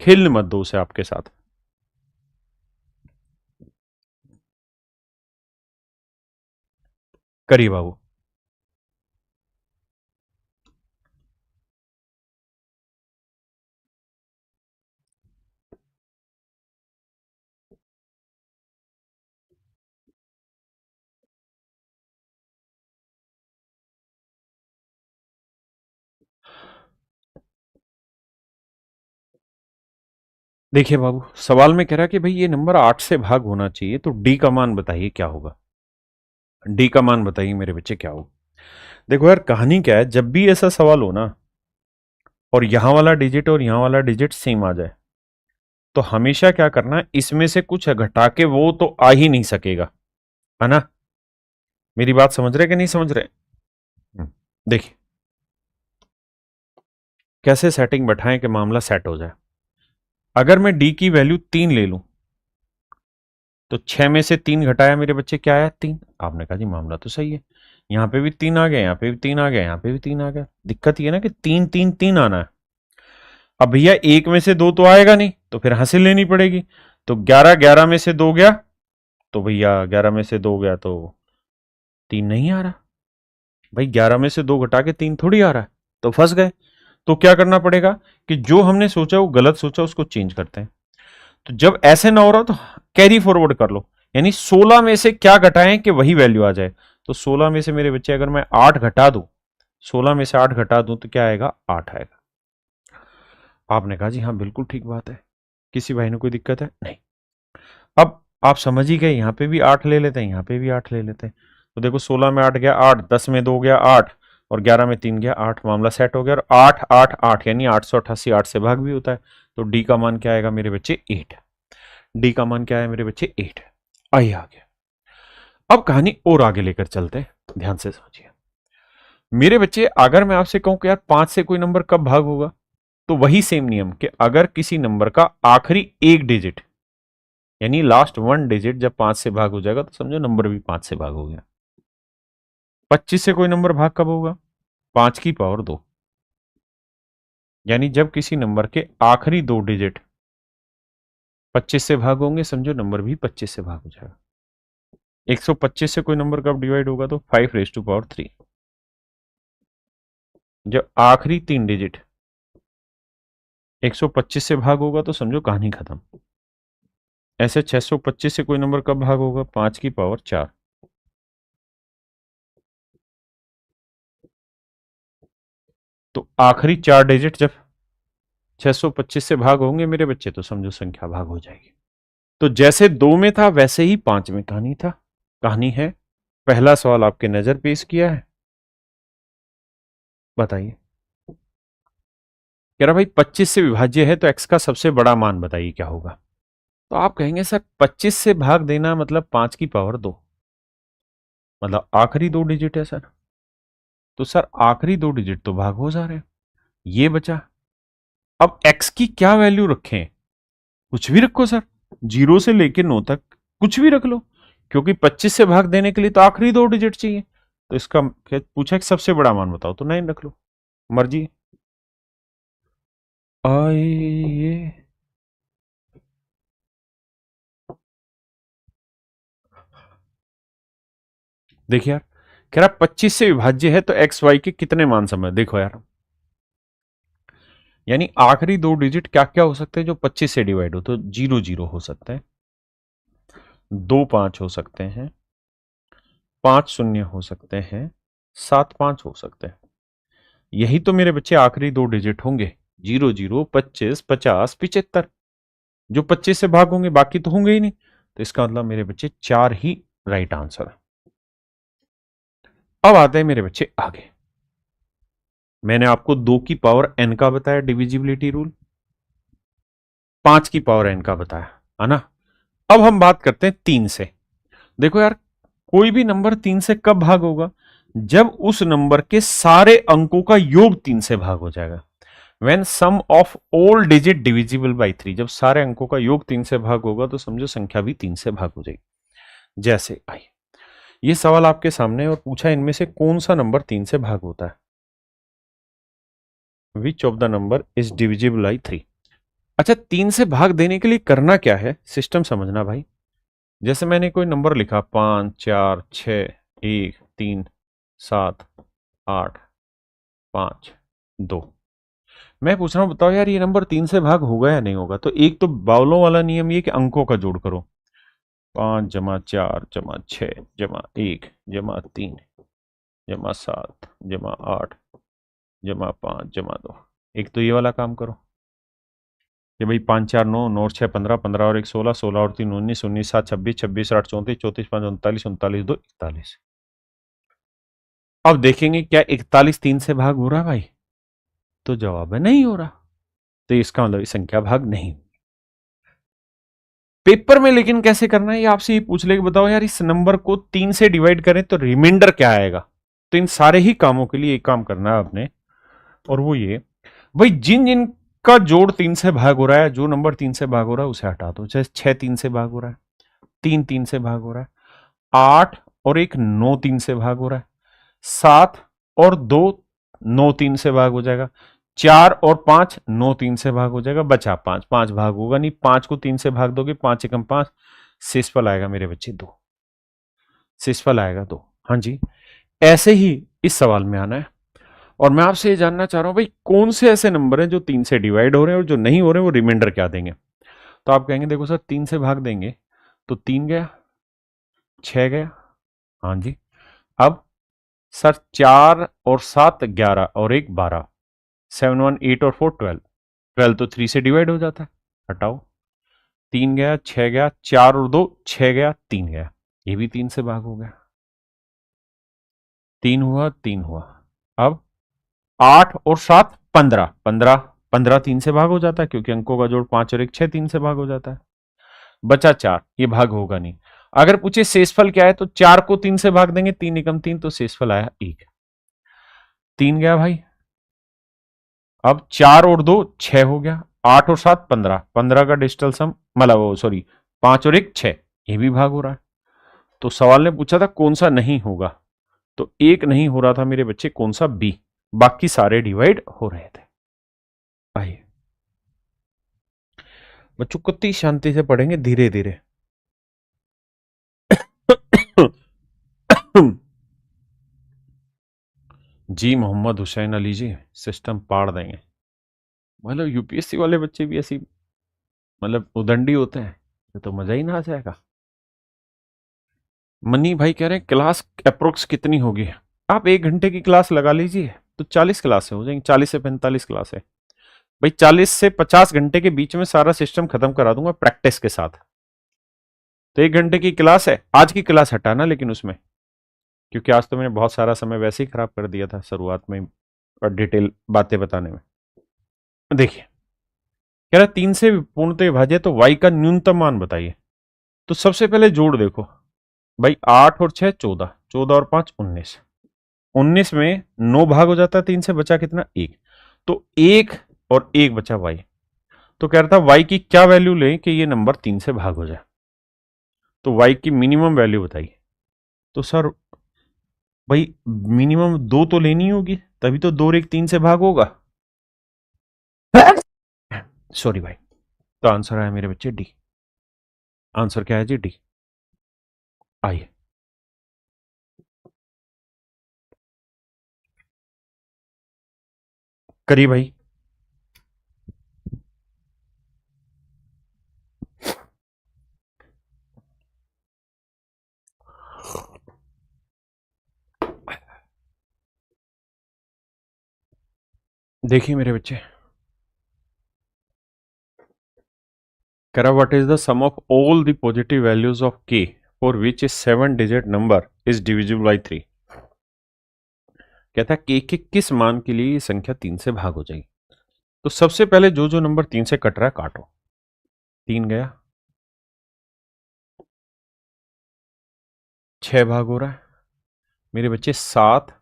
खेलने मत दो उसे आपके साथ। करिए बाबू। देखिए बाबू, सवाल में कह रहा है कि भाई ये नंबर 8 से भाग होना चाहिए, तो डी का मान बताइए क्या होगा। डी का मान बताइए मेरे बच्चे क्या होगा। देखो यार, कहानी क्या है, जब भी ऐसा सवाल हो ना और यहां वाला डिजिट और यहां वाला डिजिट सेम आ जाए, तो हमेशा क्या करना, इसमें से कुछ घटा के, वो तो आ ही नहीं सकेगा, है ना। मेरी बात समझ रहे कि नहीं समझ रहे। देखिए, कैसे सेटिंग बैठाएं कि मामला सेट हो जाए। अगर मैं डी की वैल्यू 3 ले लूं, तो 6 में से 3 घटाया मेरे बच्चे, क्या आया, 3। आपने कहा जी मामला तो सही है, यहां पे भी 3 आ गया, यहां पे भी 3 आ गया, यहां पे भी 3 आ गया। दिक्कत ये ना कि 3 3 3 आना है। अब भैया, एक में से दो तो आएगा नहीं, तो फिर हासिल लेनी पड़ेगी। तो 11 11 में से 2 गया, तो भैया 11 में से 2 गया तो 3 नहीं आ रहा। भाई, 11 में से 2 घटा के 3 थोड़ी आ रहा है, तो फंस गए। तो क्या करना पड़ेगा कि जो हमने सोचा वो गलत सोचा, उसको चेंज करते हैं। तो जब ऐसे ना हो रहा तो कैरी फॉरवर्ड कर लो, यानी 16 में से क्या घटाएं कि वही वैल्यू आ जाए। तो 16 में से मेरे बच्चे अगर मैं 8 घटा दूं, 16 में से 8 घटा दूं तो क्या आएगा, 8 आएगा। आपने कहा जी हाँ बिल्कुल ठीक बात है, किसी भाई ने कोई दिक्कत है नहीं। अब आप समझ ही गए, यहां पे भी 8 ले लेते हैं, यहां पे भी 8 ले लेते हैं। तो देखो, 16 में 8 गया 8, 10 में 2 गया 8, और 11 में 3 गया 8, मामला सेट हो गया। और 8 8 8 यानी 888, 8 से भाग भी होता है। तो डी का मान क्या आएगा मेरे बच्चे, 8। डी का मान क्या है मेरे बच्चे, 8। आइए आगे, अब कहानी और आगे लेकर चलते हैं, ध्यान से समझिए मेरे बच्चे। अगर मैं आपसे कहूं कि यार 5 से कोई नंबर कब भाग होगा, तो वही सेम नियम कि अगर किसी नंबर का आखिरी एक डिजिट, यानी लास्ट 1 डिजिट जब 5 से भाग हो जाएगा, तो समझो नंबर भी 5 से भाग हो गया। 25 से कोई नंबर भाग कब होगा, 5 की पावर 2, यानी जब किसी नंबर के आखिरी 2 डिजिट 25 से भाग होंगे, समझो नंबर भी 25 से भाग हो जाएगा। 125 से कोई नंबर कब डिवाइड होगा, तो 5 रेज़ टू पावर 3। जब आखिरी 3 डिजिट 125 से भाग होगा, तो समझो कहानी खत्म। ऐसे 625 से कोई नंबर कब भाग होगा, 5 की पावर 4। तो आखिरी 4 डिजिट जब 625 से भाग होंगे मेरे बच्चे, तो समझो संख्या भाग हो जाएगी। तो जैसे 2 में था वैसे ही 5 में कहानी था, कहानी है। पहला सवाल आपके नजर पेश किया है, बताइए। कह रहा भाई 25 से विभाज्य है, तो x का सबसे बड़ा मान बताइए क्या होगा। तो आप कहेंगे सर 25 से भाग देना मतलब 5 की पावर 2, मतलब आखिरी 2 डिजिट है सर। तो सर आखिरी 2 डिजिट तो भाग हो जा रहे हैं, ये बचा। अब x की क्या वैल्यू रखें, कुछ भी रखो सर, 0 से लेकर 9 तक कुछ भी रख लो, क्योंकि 25 से भाग देने के लिए तो आखिरी 2 डिजिट चाहिए। तो इसका पूछा कि सबसे बड़ा मान बताओ, तो 9 रख लो, मर्जी। आइए, देखिए यार, कह रहा 25 से विभाज्य है तो एक्स वाई के कितने मान समय, देखो यार, यानी आखिरी दो डिजिट क्या क्या हो सकते हैं जो 25 से डिवाइड हो, तो 00 हो सकते हैं, 25 हो सकते हैं, 50 हो सकते हैं, 75 हो सकते हैं। यही तो मेरे बच्चे आखिरी दो डिजिट होंगे, 00, 25, 50, 75। जो 25 से भाग होंगे बाकी तो होंगे ही नहीं, तो इसका मतलब मेरे बच्चे 4 ही राइट आंसर है। अब आते हैं मेरे बच्चे आगे। मैंने आपको 2 की पावर n का बताया डिविजिबिलिटी रूल, 5 की पावर n का बताया, है ना। अब हम बात करते हैं 3 से। देखो यार, कोई भी नंबर 3 से कब भाग होगा, जब उस नंबर के सारे अंकों का योग 3 से भाग हो जाएगा। When sum of all digit divisible by 3, जब सारे अंकों का योग 3 से भाग होगा तो समझो संख्या भी 3 से भाग हो जाएगी। जैसे आई, ये सवाल आपके सामने और पूछा इनमें से कौन सा नंबर 3 से भाग होता है, which of the number is divisible by 3। अच्छा, 3 से भाग देने के लिए करना क्या है, सिस्टम समझना भाई। जैसे मैंने कोई नंबर लिखा 5, 4, 6, 1, 3, 7, 8, 5, 2। मैं पूछ रहा हूं, बताओ यार ये नंबर 3 से भाग होगा या नहीं होगा। तो एक तो बाउलों वाला नियम ये कि अंकों का जोड़ करो, 5 जमा 4 जमा 6 जमा 1 जमा 3 जमा 7 जमा 8 जमा 5 जमा 2। एक तो ये वाला काम करो कि भाई 5 4 9 9 और 6 15 15 और 1 16 16 और 3 19 19 7 26 26 8 34 34 5 39 39 2 41। अब देखेंगे क्या 41 3 से भाग हो रहा भाई, तो जवाब है नहीं हो रहा, तो इसका मतलब संख्या भाग नहीं। पेपर में लेकिन कैसे करना है, ये आपसे ये पूछ ले कि बताओ यार इस नंबर को 3 से डिवाइड करें तो रिमाइंडर क्या आएगा। तो इन सारे ही कामों के लिए एक काम करना है आपने, और वो ये, भाई जिन जिन का जोड़ 3 से भाग हो रहा है, जो नंबर 3 से भाग हो रहा है उसे हटा दो। जैसे 6 3 से भाग हो रहा है, 3 3 से भाग हो रहा है, 8 और 1 9 3 से भाग हो रहा है, 7 और 2 9 3 से भाग हो जाएगा, 4 और 5 9 3 से भाग हो जाएगा, बचा 5, 5 भाग होगा नहीं, 5 को 3 से भाग दोगे 5 एकम 5, शेषफल आएगा मेरे बच्चे 2, शेषफल आएगा 2। हाँ जी, ऐसे ही इस सवाल में आना है। और मैं आपसे ये जानना चाह रहा हूं भाई कौन से ऐसे नंबर हैं जो 3 से डिवाइड हो रहे हैं और जो नहीं हो रहे हैं वो रिमाइंडर क्या देंगे। तो आप कहेंगे देखो सर 3 से भाग देंगे तो 3 गया, 6 गया, हाँ जी। अब सर 4 और 7 11 और 1 12, 7 1 8 और 4 12, 12 तो 3 से डिवाइड हो जाता है, हटाओ। 3 गया, 6 गया, 4 और 2 6 गया, 3 गया, ये भी 3 से भाग हो गया, 3 हुआ, 3 हुआ। अब 8 और 7 15, 15 15 3 से भाग हो जाता है क्योंकि अंकों का जोड़ 5 और 1 6 3 से भाग हो जाता है, बचा 4, ये भाग होगा नहीं। अगर पूछे शेषफल क्या है तो 4 को 3 से भाग देंगे, 3 एकम 3, तो शेषफल आया 1, 3 गया भाई। अब 4 और 2 6 हो गया, 8 और 7 15, 15 का डिजिटल सम मतलब वो सॉरी 5 और 1 6, ये भी भाग हो रहा है। तो सवाल ने पूछा था कौन सा नहीं होगा, तो एक नहीं हो रहा था मेरे बच्चे, कौन सा, बी, बाकी सारे डिवाइड हो रहे थे। आइए बच्चों कितनी शांति से पढ़ेंगे, धीरे धीरे। जी मोहम्मद हुसैन अली जी, सिस्टम पाड़ देंगे। मतलब यूपीएससी वाले बच्चे भी ऐसी मतलब उदंडी होते हैं, ये तो मजा ही ना आ जाएगा। मनी भाई कह रहे हैं क्लास अप्रोक्स कितनी होगी। आप 1 घंटे की क्लास लगा लीजिए तो 40 क्लासें हो जाएंगी, 40 से 45 क्लासें। भाई 40 से 50 घंटे के बीच में सारा सिस्टम खत्म करा दूंगा प्रैक्टिस के साथ। तो 1 घंटे की क्लास है, आज की क्लास हटाना लेकिन उसमें, क्योंकि आज तो मैंने बहुत सारा समय वैसे ही खराब कर दिया था शुरुआत में और डिटेल बातें बताने में। देखिए कह रहा 3 से पूर्णतः विभाज्य तो y का न्यूनतम मान बताइए। तो सबसे पहले जोड़ देखो भाई, 8 और 6 14, 14 और 5 19, 19 में 9 भाग हो जाता है 3 से, बचा कितना, 1। तो 1 और 1 बचा y। तो कह रहा था y की क्या वैल्यू लें कि ये नंबर 3 से भाग हो जाए। तो y की मिनिमम वैल्यू बताइए। तो सर भाई मिनिमम 2 तो लेनी होगी, तभी तो 2 और 1 3 से भाग होगा। सॉरी भाई, तो आंसर है मेरे बच्चे डी। आंसर क्या है जी, डी। आइए करिए भाई। देखिए मेरे बच्चे, कह रहा what is the sum of all the positive values of k for which is 7 digit number is divisible by 3। कहता है k के किस मान के लिए ये संख्या 3 से भाग हो जाएगी। तो सबसे पहले जो जो नंबर 3 से कट रहा है काटो। 3 गया, 6 भाग हो रहा है मेरे बच्चे, 7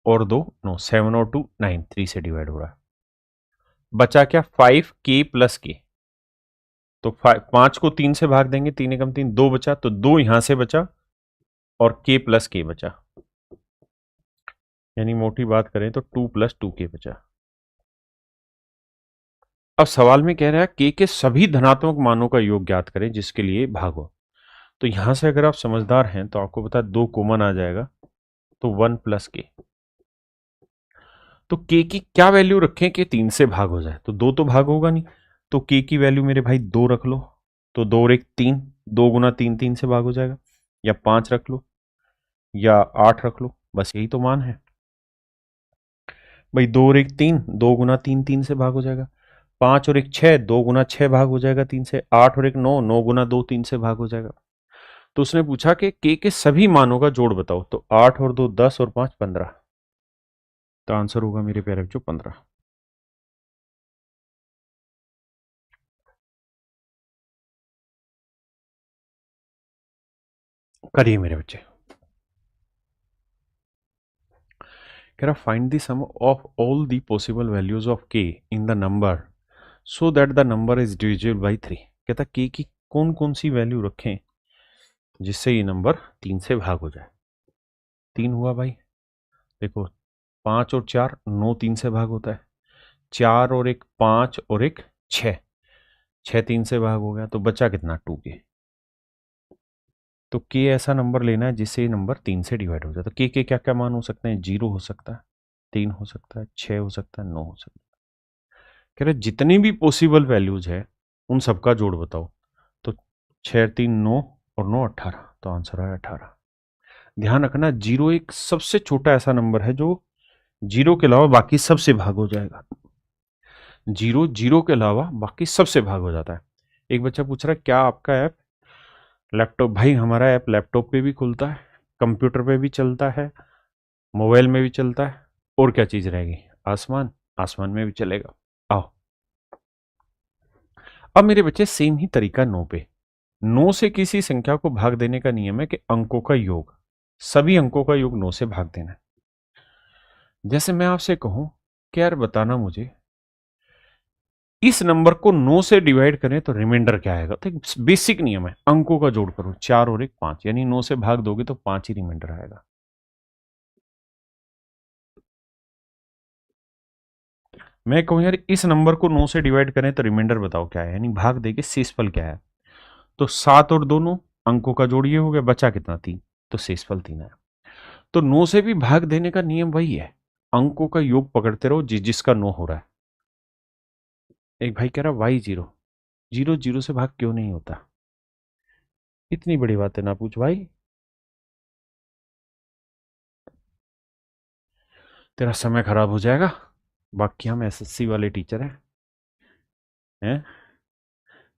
और 2 9, 7 और 2 9, 3 से डिवाइड हो रहा है। बचा क्या, 5k प्लस के। तो 5 को 3 से भाग देंगे, 3 एकम 3, 2 बचा, तो 2 यहां से बचा और k प्लस के बचा, यानी मोटी बात करें तो 2 प्लस 2k बचा। अब सवाल में कह रहा है k के सभी धनात्मक मानों का योग ज्ञात करें जिसके लिए भागो। तो यहां से अगर आप समझदार हैं तो आपको पता है 2 कॉमन आ जाएगा, तो 1 प्लस के। तो k की क्या वैल्यू रखें कि 3 से भाग हो जाए, तो 2 तो भाग होगा नहीं, तो k की वैल्यू मेरे भाई 2 रख लो। तो 2 और 1 3, 2 गुना 3 3 से भाग हो जाएगा, या 5 रख लो या 8 रख लो, बस यही तो मान है भाई। 2 और 1 3, 2 गुना 3 3 से भाग हो जाएगा। 5 और 1 6, 2 गुना 6 भाग हो जाएगा 3 से। 8 और 1 9, 9 गुना 2 3 से भाग हो जाएगा। तो उसने पूछा कि k के सभी मानों का जोड़ बताओ, तो 8 और 2 10 और 5 15। तो आंसर होगा मेरे प्यारे बच्चों 15। करिए मेरे बच्चे। कह रहा find the sum of all the possible values of k in the number so that the number is divisible by 3। कहता k की कौन कौन सी वैल्यू रखें जिससे ये नंबर 3 से भाग हो जाए। 3 हुआ भाई, देखो 5 और 4 9 3 से भाग होता है। 4 और 1 5 और 1 6, 6 3 से भाग हो गया, तो बचा कितना 2k। तो k ऐसा नंबर लेना है जिससे ये नंबर 3 से डिवाइड हो जाए। तो k के क्या क्या मान हो सकते हैं, 0 हो सकता है, 3 हो सकता है, 6 हो सकता है, 9 हो सकता है। कह रहे जितनी भी पॉसिबल वैल्यूज है उन सबका जोड़ बताओ। तो 6 3 9 और 9 18, तो आंसर है 18। ध्यान रखना 0 एक सबसे छोटा ऐसा नंबर है जो 0 के अलावा बाकी सबसे भाग हो जाएगा। 0 0 के अलावा बाकी सबसे भाग हो जाता है। एक बच्चा पूछ रहा है क्या आपका ऐप लैपटॉप, भाई हमारा ऐप लैपटॉप पे भी खुलता है, कंप्यूटर पे भी चलता है, मोबाइल में भी चलता है, और क्या चीज रहेगी, आसमान, आसमान में भी चलेगा। आओ अब मेरे बच्चे सेम ही तरीका 9 पे। 9 से किसी संख्या को भाग देने का नियम है कि अंकों का योग, सभी अंकों का योग 9 से भाग देना है। जैसे मैं आपसे कहूं कि यार बताना मुझे इस नंबर को 9 से डिवाइड करें तो रिमाइंडर क्या आएगा। तो एक बेसिक नियम है, अंकों का जोड़ करो, 4 और 1 5, यानी 9 से भाग दोगे तो 5 ही रिमाइंडर आएगा। मैं कहूं यार इस नंबर को 9 से डिवाइड करें तो रिमाइंडर बताओ क्या है, यानी भाग देके शेषफल क्या है। तो 7 और 2 9, अंकों का जोड़ ये हो गया, बचा कितना 3, तो शेषफल 3 है। तो 9 से भी भाग देने का नियम वही है, अंकों का योग पकड़ते रहो जिसका 9 हो रहा है। एक भाई कह रहा वाई 0, 0 0 से भाग क्यों नहीं होता। इतनी बड़ी बात है ना पूछ भाई, तेरा समय खराब हो जाएगा। बाकी हम एसएससी वाले टीचर हैं,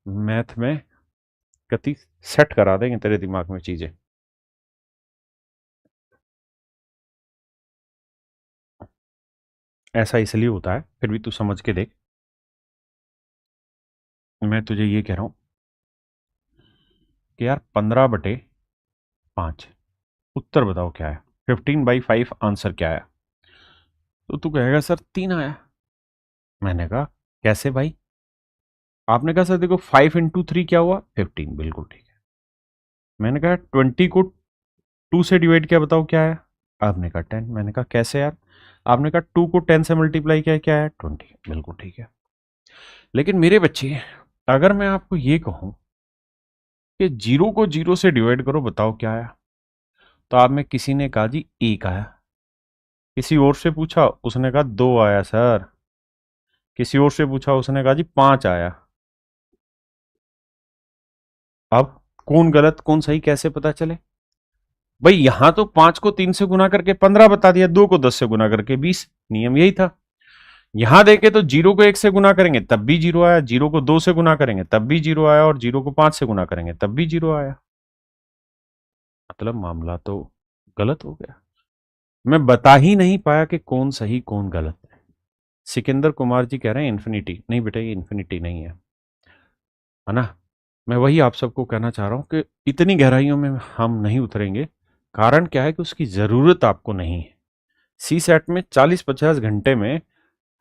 मैथ में गति सेट करा देंगे तेरे दिमाग में चीजें। ऐसा इसलिए होता है, फिर भी तू समझ के देख। मैं तुझे ये कह रहा हूं कि यार 15/5 उत्तर बताओ क्या है, 15/5 आंसर क्या है। तो तू कहेगा सर 3 आया। मैंने कहा कैसे भाई। आपने कहा सर देखो 5 × 3 क्या हुआ 15, बिल्कुल ठीक है। मैंने कहा 20 को 2 से डिवाइड किया बताओ क्या है। आपने कहा 10। मैंने कहा कैसे यार। आपने कहा 2 को 10 से मल्टीप्लाई किया क्या है 20, बिल्कुल ठीक है। लेकिन मेरे बच्चे अगर मैं आपको ये कहूं कि 0 को 0 से डिवाइड करो बताओ क्या आया, तो आप में किसी ने कहा जी 1 आया, किसी और से पूछा उसने कहा 2 आया सर, किसी और से पूछा उसने कहा जी 5 आया। अब कौन गलत कौन सही कैसे पता चले भाई। यहां तो 5 को 3 से गुना करके 15 बता दिया, 2 को 10 से गुना करके 20, नियम यही था। यहां देखे तो 0 को 1 से गुना करेंगे तब भी 0 आया, 0 को 2 से गुना करेंगे तब भी 0 आया, और 0 को 5 से गुना करेंगे तब भी 0 आया। मतलब मामला तो गलत हो गया। मैं बता ही नहीं पाया कि कौन सही कौन गलत है। सिकंदर कुमार जी कह रहे हैं इन्फिनिटी। नहीं बेटा, ये इन्फिनिटी नहीं है ना। मैं वही आप सबको कहना चाह रहा हूं कि इतनी गहराइयों में हम नहीं उतरेंगे। कारण क्या है कि उसकी जरूरत आपको नहीं है। सी सेट में 40-50 घंटे में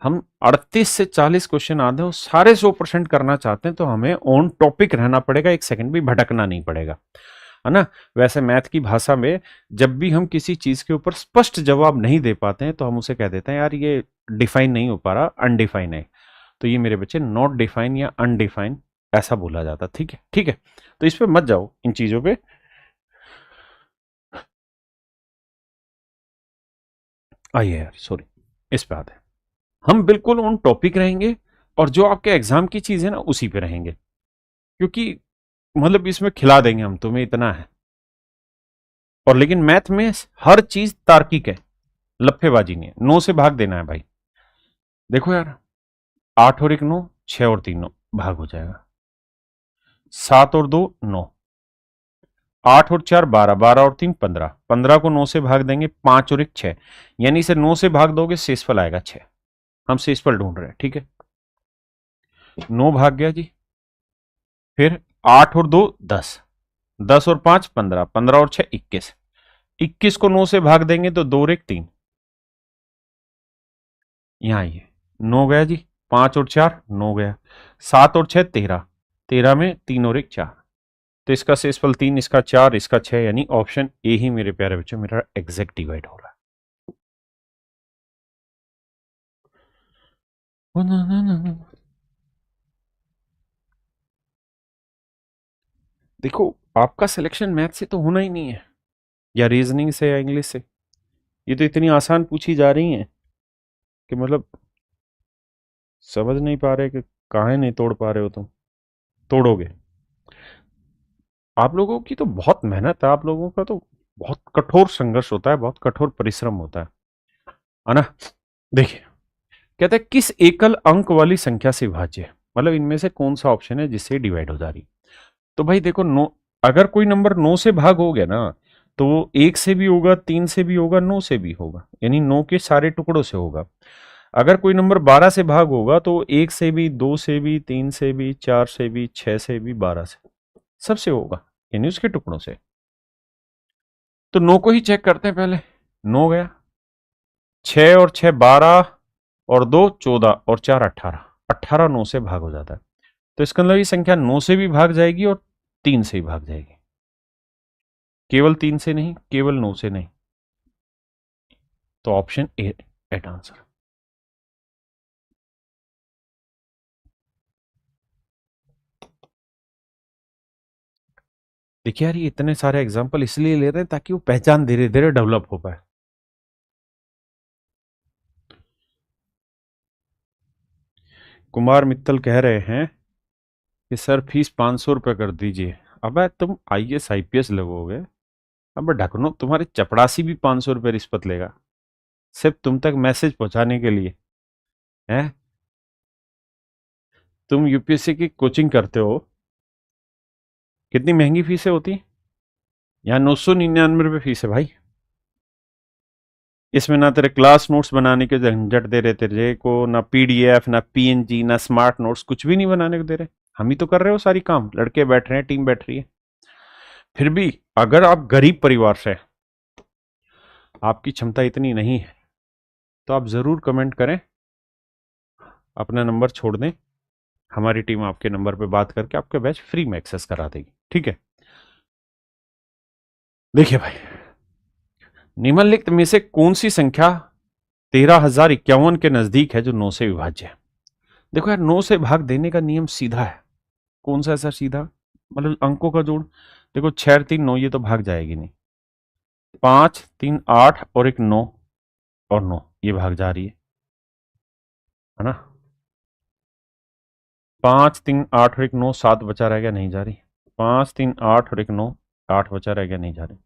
हम 38 से 40 क्वेश्चन आते हैं, सारे 100% करना चाहते हैं तो हमें ऑन टॉपिक रहना पड़ेगा, एक सेकंड भी भटकना नहीं पड़ेगा, है ना। वैसे मैथ की भाषा में जब भी हम किसी चीज के ऊपर स्पष्ट जवाब नहीं दे पाते हैं तो हम उसे कह देते हैं यार ये डिफाइन नहीं हो पा रहा, अनडिफाइन है। तो ये मेरे बच्चे नॉट डिफाइन या अनडिफाइन ऐसा बोला जाता। ठीक है, ठीक है। तो इस पे मत जाओ, इन चीजों पे। आइए यार, सॉरी, इस पे आते हैं। हम बिल्कुल ऑन टॉपिक रहेंगे और जो आपके एग्जाम की चीज है ना उसी पे रहेंगे, क्योंकि मतलब इसमें खिला देंगे हम तुम्हें, इतना है। और लेकिन मैथ में हर चीज तार्किक है, लफ्फेबाजी नहीं है। 9 से भाग देना है भाई। देखो यार, 8 और 1 9, 6 और 3 9, भाग हो जाएगा। 7 और 2 9, 8 और 4 12, 12 और 3 15, 15 को 9 से भाग देंगे, 5 और 1 6, यानी इसे 9 से भाग दोगे शेषफल आएगा 6। हम शेषफल ढूंढ रहे हैं, ठीक है। 9 भाग गया जी। फिर 8 और 2 10, 10 और 5 15, 15 और 6 21, 21 को 9 से भाग देंगे तो 2 और 1 3, यहां आइए। 9 गया जी, 5 और 4 9 गया, 7 और 6 13, 13 में 3 और 1 4, तो इसका शेषफल 3, इसका 4, इसका 6, यानी ऑप्शन ए ही मेरे प्यारे बच्चों मेरा एग्जैक्ट डिवाइड हो रहा है। देखो, आपका सिलेक्शन मैथ से तो होना ही नहीं है, या रीजनिंग से, या इंग्लिश से। ये तो इतनी आसान पूछी जा रही हैं कि मतलब समझ नहीं पा रहे कि काहे नहीं तोड़ पा रहे हो तुम। तोड़ोगे। आप लोगों की तो बहुत मेहनत है, आप लोगों का तो बहुत कठोर संघर्ष होता है, बहुत कठोर परिश्रम होता है ना। देखिए, कहते हैं किस एकल अंक वाली संख्या से विभाज्य है, मतलब इनमें से कौन सा ऑप्शन है जिससे डिवाइड हो जा रही। तो भाई देखो, नो, अगर कोई नंबर 9 से भाग हो गया ना तो वो 1 से भी होगा, 3 से भी होगा, 9 से भी होगा, यानी 9 के सारे टुकड़ों से होगा। अगर कोई नंबर 12 से भाग होगा तो 1 से भी, 2 से भी, 3 से भी, 4 से भी, 6 से भी, 12 से, सबसे होगा, यानी उसके टुकड़ों से। तो 9 को ही चेक करते हैं पहले। 9 गया, 6 और 6 12, और 2 14, और 4 18, 18 9 से भाग हो जाता है। तो इसका मतलब ये संख्या 9 से भी भाग जाएगी और 3 से भी भाग जाएगी, केवल 3 से नहीं, केवल 9 से नहीं। तो ऑप्शन ए राइट आंसर। देखिए यार, ये इतने सारे एग्जाम्पल इसलिए ले रहे हैं ताकि वो पहचान धीरे धीरे डेवलप हो पाए। कुमार मित्तल कह रहे हैं कि सर फीस 500 रुपये कर दीजिए। अब तुम IAS IPS लगोगे, अब ढकनो, तुम्हारे चपड़ासी भी 500 रुपये रिश्वत लेगा सिर्फ तुम तक मैसेज पहुंचाने के लिए। है, तुम UPSC की कोचिंग करते हो, कितनी महंगी फीसें होती हैं? यहाँ 999 रुपये फीस है भाई। इसमें ना तेरे क्लास नोट्स बनाने के झंझट दे रहे तेरे को, ना PDF, ना PNG, ना स्मार्ट नोट्स, कुछ भी नहीं बनाने को दे रहे। हम ही तो कर रहे हो सारी काम, लड़के बैठ रहे हैं, टीम बैठ रही है। फिर भी अगर आप गरीब परिवार से, आपकी क्षमता इतनी नहीं है, तो आप जरूर कमेंट करें, अपना नंबर छोड़ दें, हमारी टीम आपके नंबर पे बात करके आपके बैच फ्री में एक्सेस करा देगी। ठीक है। देखिए भाई, निम्नलिखित में से कौन सी संख्या 13,051 के नजदीक है जो 9 से विभाज्य है? देखो यार, 9 से भाग देने का नियम सीधा है। कौन सा ऐसा सीधा, मतलब अंकों का जोड़। देखो 6 3 9, ये तो भाग जाएगी नहीं। 5 3 8 और एक 9, और 9 ये भाग जा रही है ना। 5 3 8 और एक 9, 7 बचा रह गया, नहीं जा रही। 5 3 8 और एक 9, 8 बचा रह गया, नहीं जा रही।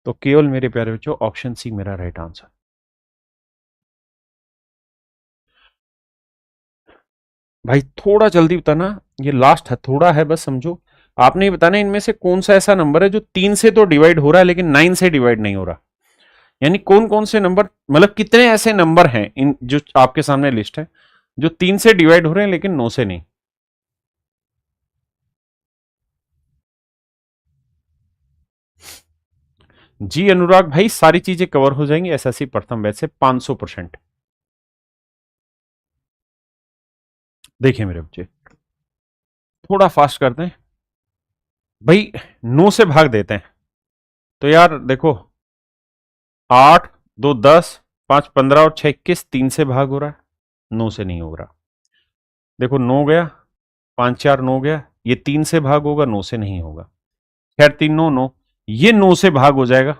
तो केवल मेरे प्यारे बच्चों ऑप्शन सी मेरा राइट आंसर। भाई थोड़ा जल्दी बताना, ये लास्ट है, थोड़ा है बस समझो। आपने ये बताना इनमें से कौन सा ऐसा नंबर है जो 3 से तो डिवाइड हो रहा है लेकिन 9 से डिवाइड नहीं हो रहा। यानी कौन कौन से नंबर, मतलब कितने ऐसे नंबर हैं इन जो आपके सामने लिस्ट है जो 3 से डिवाइड हो रहे हैं लेकिन 9 से नहीं। जी अनुराग भाई, सारी चीजें कवर हो जाएंगी एसएससी प्रथम बैच से 500%। देखिए मेरे बच्चे, थोड़ा फास्ट करते हैं भाई, 9 से भाग देते हैं तो यार देखो, 8 2 10, 5 15 और 6 21, 3 से भाग हो रहा है, 9 से नहीं हो रहा। देखो 9 गया, 5 4 9 गया, ये 3 से भाग होगा, 9 से नहीं होगा। खैर 3 9 9, ये 9 से भाग हो जाएगा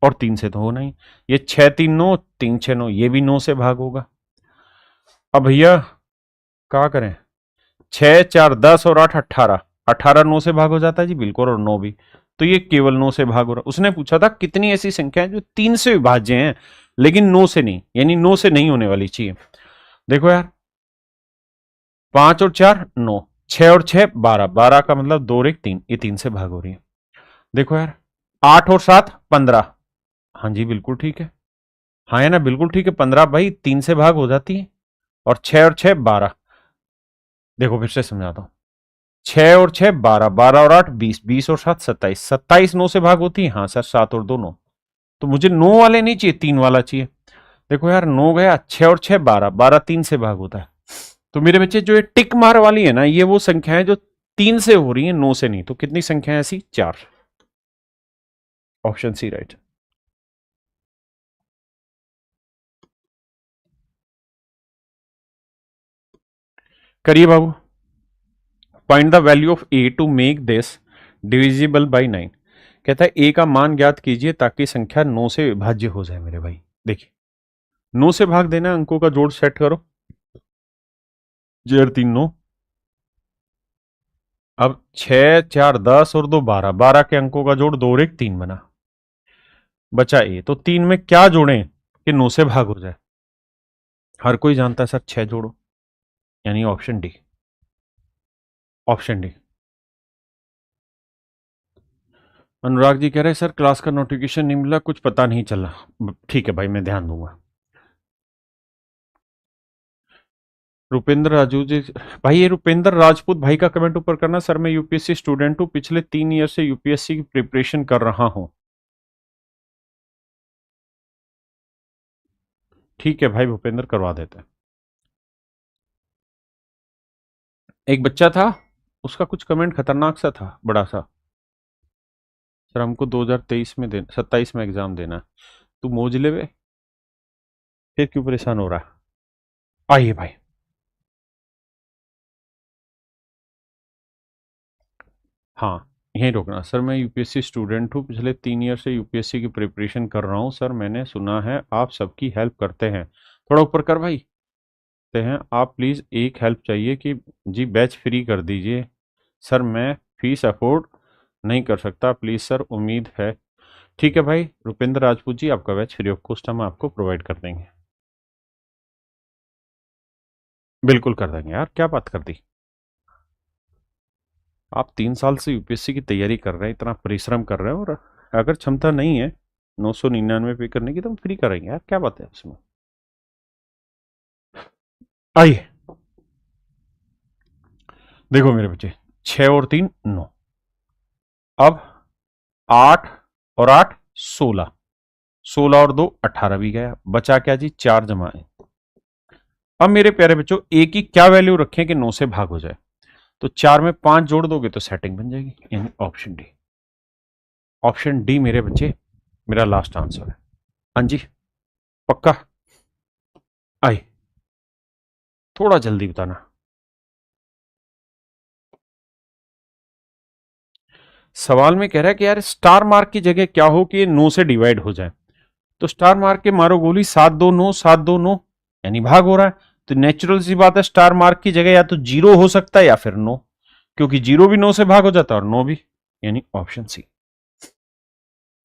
और 3 से तो होना ही। ये 6 3 9, 3 6 9, ये भी 9 से भाग होगा। अब भैया क्या करें, 6 4 10 और 8 18, 18 9 से भाग हो जाता है जी बिल्कुल, और 9 भी। तो ये केवल 9 से भाग हो रहा। उसने पूछा था कितनी ऐसी संख्या है जो 3 से विभाज्य हैं लेकिन 9 से नहीं, यानी 9 से नहीं होने वाली चाहिए। देखो यार, 5 और 4 9, 6 और 6 12, 12 का मतलब 2 और 1 3, ये 3 से भाग हो रही है। देखो यार, 8 और 7 15, हाँ जी बिल्कुल ठीक है, हाँ है ना, बिल्कुल ठीक है, 15 भाई 3 से भाग हो जाती है। और 6 और 6 12, देखो फिर से समझाता हूँ, 6 और 6 12, 12 और 8 20, 20 और 7 27, 27 9 से भाग होती है, हाँ सर 7 और 2 9। तो मुझे 9 वाले नहीं चाहिए, 3 वाला चाहिए। देखो यार 9 गया, 6 और 6 12, 12 3 से भाग होता है। तो मेरे बच्चे जो ये टिक मार वाली है ना, ये वो संख्या है जो 3 से हो रही है, 9 से नहीं। तो कितनी संख्या है ऐसी, 4। Option C right. करिए बाबू, find the value of A to make this divisible by 9। कहता है ए का मान ज्ञात कीजिए ताकि संख्या 9 से विभाज्य हो जाए मेरे भाई। देखिए 9 से भाग देना, अंकों का जोड़ सेट करो, जेर 3 9। अब 6 4 10 और 2 12, 12 के अंकों का जोड़ 2 और 1 3 बना, बचा ए। तो 3 में क्या जोड़ें कि 9 से भाग हो जाए। हर कोई जानता है सर 6 जोड़ो, यानी option D. Option D. Anurag ji कह रहे हैं सर क्लास का नोटिफिकेशन नहीं मिला, कुछ पता नहीं चला। ठीक है भाई, मैं ध्यान दूंगा। रुपेंद्र राजू जी, भाई ये रुपेंद्र राजपूत भाई का कमेंट ऊपर करना, सर मैं यूपीएससी स्टूडेंट हूँ, पिछले 3 ईयर से यूपीएससी की प्रिपरेशन कर रहा हूँ। ठीक है भाई भूपेंद्र, करवा देते हैं। एक बच्चा था, उसका कुछ कमेंट खतरनाक सा था, बड़ा सा। सर हमको 2023 में 27 में एग्जाम देना है। तू मोज ले वे, फिर क्यों परेशान हो रहा है। आइए भाई, हाँ यहीं रोकना। सर मैं यूपीएससी स्टूडेंट हूँ, पिछले 3 ईयर से यूपीएससी की प्रिपरेशन कर रहा हूँ। सर मैंने सुना है आप सबकी हेल्प करते हैं, थोड़ा ऊपर कर भाई। करते हैं आप, प्लीज़ एक हेल्प चाहिए कि जी बैच फ्री कर दीजिए। सर मैं फीस अफोर्ड नहीं कर सकता, प्लीज़ सर, उम्मीद है। ठीक है भाई रुपेंद्र राजपूत जी, आपका बैच फ्री ऑफ कॉस्ट हम आपको प्रोवाइड कर देंगे। बिल्कुल कर देंगे यार, क्या बात कर दी। आप 3 साल से यूपीएससी की तैयारी कर रहे हैं, इतना परिश्रम कर रहे हैं, और अगर क्षमता नहीं है 999 पे करने की तो हम फ्री करेंगे यार, क्या बात है उसमें। आइए देखो मेरे बच्चे, 6 और 3 9। अब 8 और 8 16, 16 और 2 18 भी गया, बचा क्या जी, 4 जमा है। अब मेरे प्यारे बच्चों ए की क्या वैल्यू रखें कि 9 से भाग हो जाए। तो 4 में 5 जोड़ दोगे तो सेटिंग बन जाएगी, यानी ऑप्शन डी। ऑप्शन डी मेरे बच्चे मेरा लास्ट आंसर है। हाँ जी पक्का। आई, थोड़ा जल्दी बताना। सवाल में कह रहा है कि यार स्टार मार्क की जगह क्या हो कि ये 9 से डिवाइड हो जाए। तो स्टार मार्क के मारो गोली, 7 2 9, 7 2 9, यानी भाग हो रहा है। तो नेचुरल सी बात है, स्टार मार्क की जगह या तो 0 हो सकता है या फिर 9, क्योंकि 0 भी 9 से भाग हो जाता है और 9 भी, यानी ऑप्शन सी।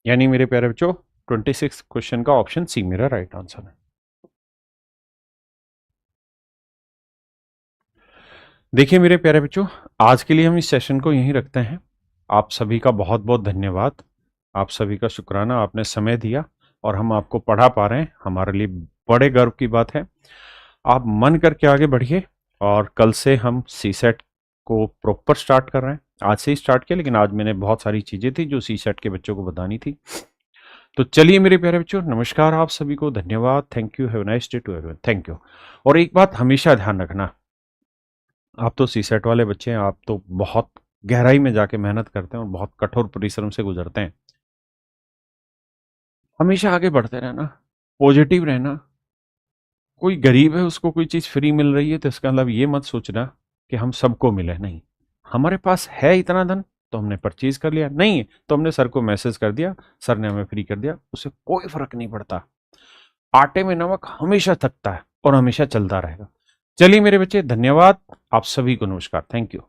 यानी मेरे प्यारे बच्चों 26 क्वेश्चन का ऑप्शन सी मेरा राइट आंसर है। देखिए मेरे प्यारे बच्चों, आज के लिए हम इस सेशन को यहीं रखते हैं। आप सभी का बहुत बहुत धन्यवाद। आप सभी का शुक्राना, आपने समय दिया और हम आपको पढ़ा पा रहे हैं, हमारे लिए बड़े गर्व की बात है। आप मन करके आगे बढ़िए और कल से हम सी सेट को प्रॉपर स्टार्ट कर रहे हैं। आज से ही स्टार्ट किया, लेकिन आज मैंने बहुत सारी चीज़ें थी जो सी सेट के बच्चों को बतानी थी। तो चलिए मेरे प्यारे बच्चों, नमस्कार आप सभी को, धन्यवाद, thank you, have a nice day to everyone, thank you. और एक बात हमेशा ध्यान रखना, आप तो सी सेट वाले बच्चे हैं, आप तो बहुत गहराई में जाके मेहनत करते हैं और बहुत कठोर परिश्रम से गुजरते हैं। हमेशा आगे बढ़ते रहना, पॉजिटिव रहना। कोई गरीब है, उसको कोई चीज़ फ्री मिल रही है तो इसका मतलब ये मत सोचना कि हम सबको मिले, नहीं। हमारे पास है इतना धन तो हमने परचेज कर लिया, नहीं तो हमने सर को मैसेज कर दिया, सर ने हमें फ्री कर दिया, उससे कोई फर्क नहीं पड़ता। आटे में नमक हमेशा थकता है और हमेशा चलता रहेगा। चलिए मेरे बच्चे, धन्यवाद, आप सभी को नमस्कार, थैंक यू।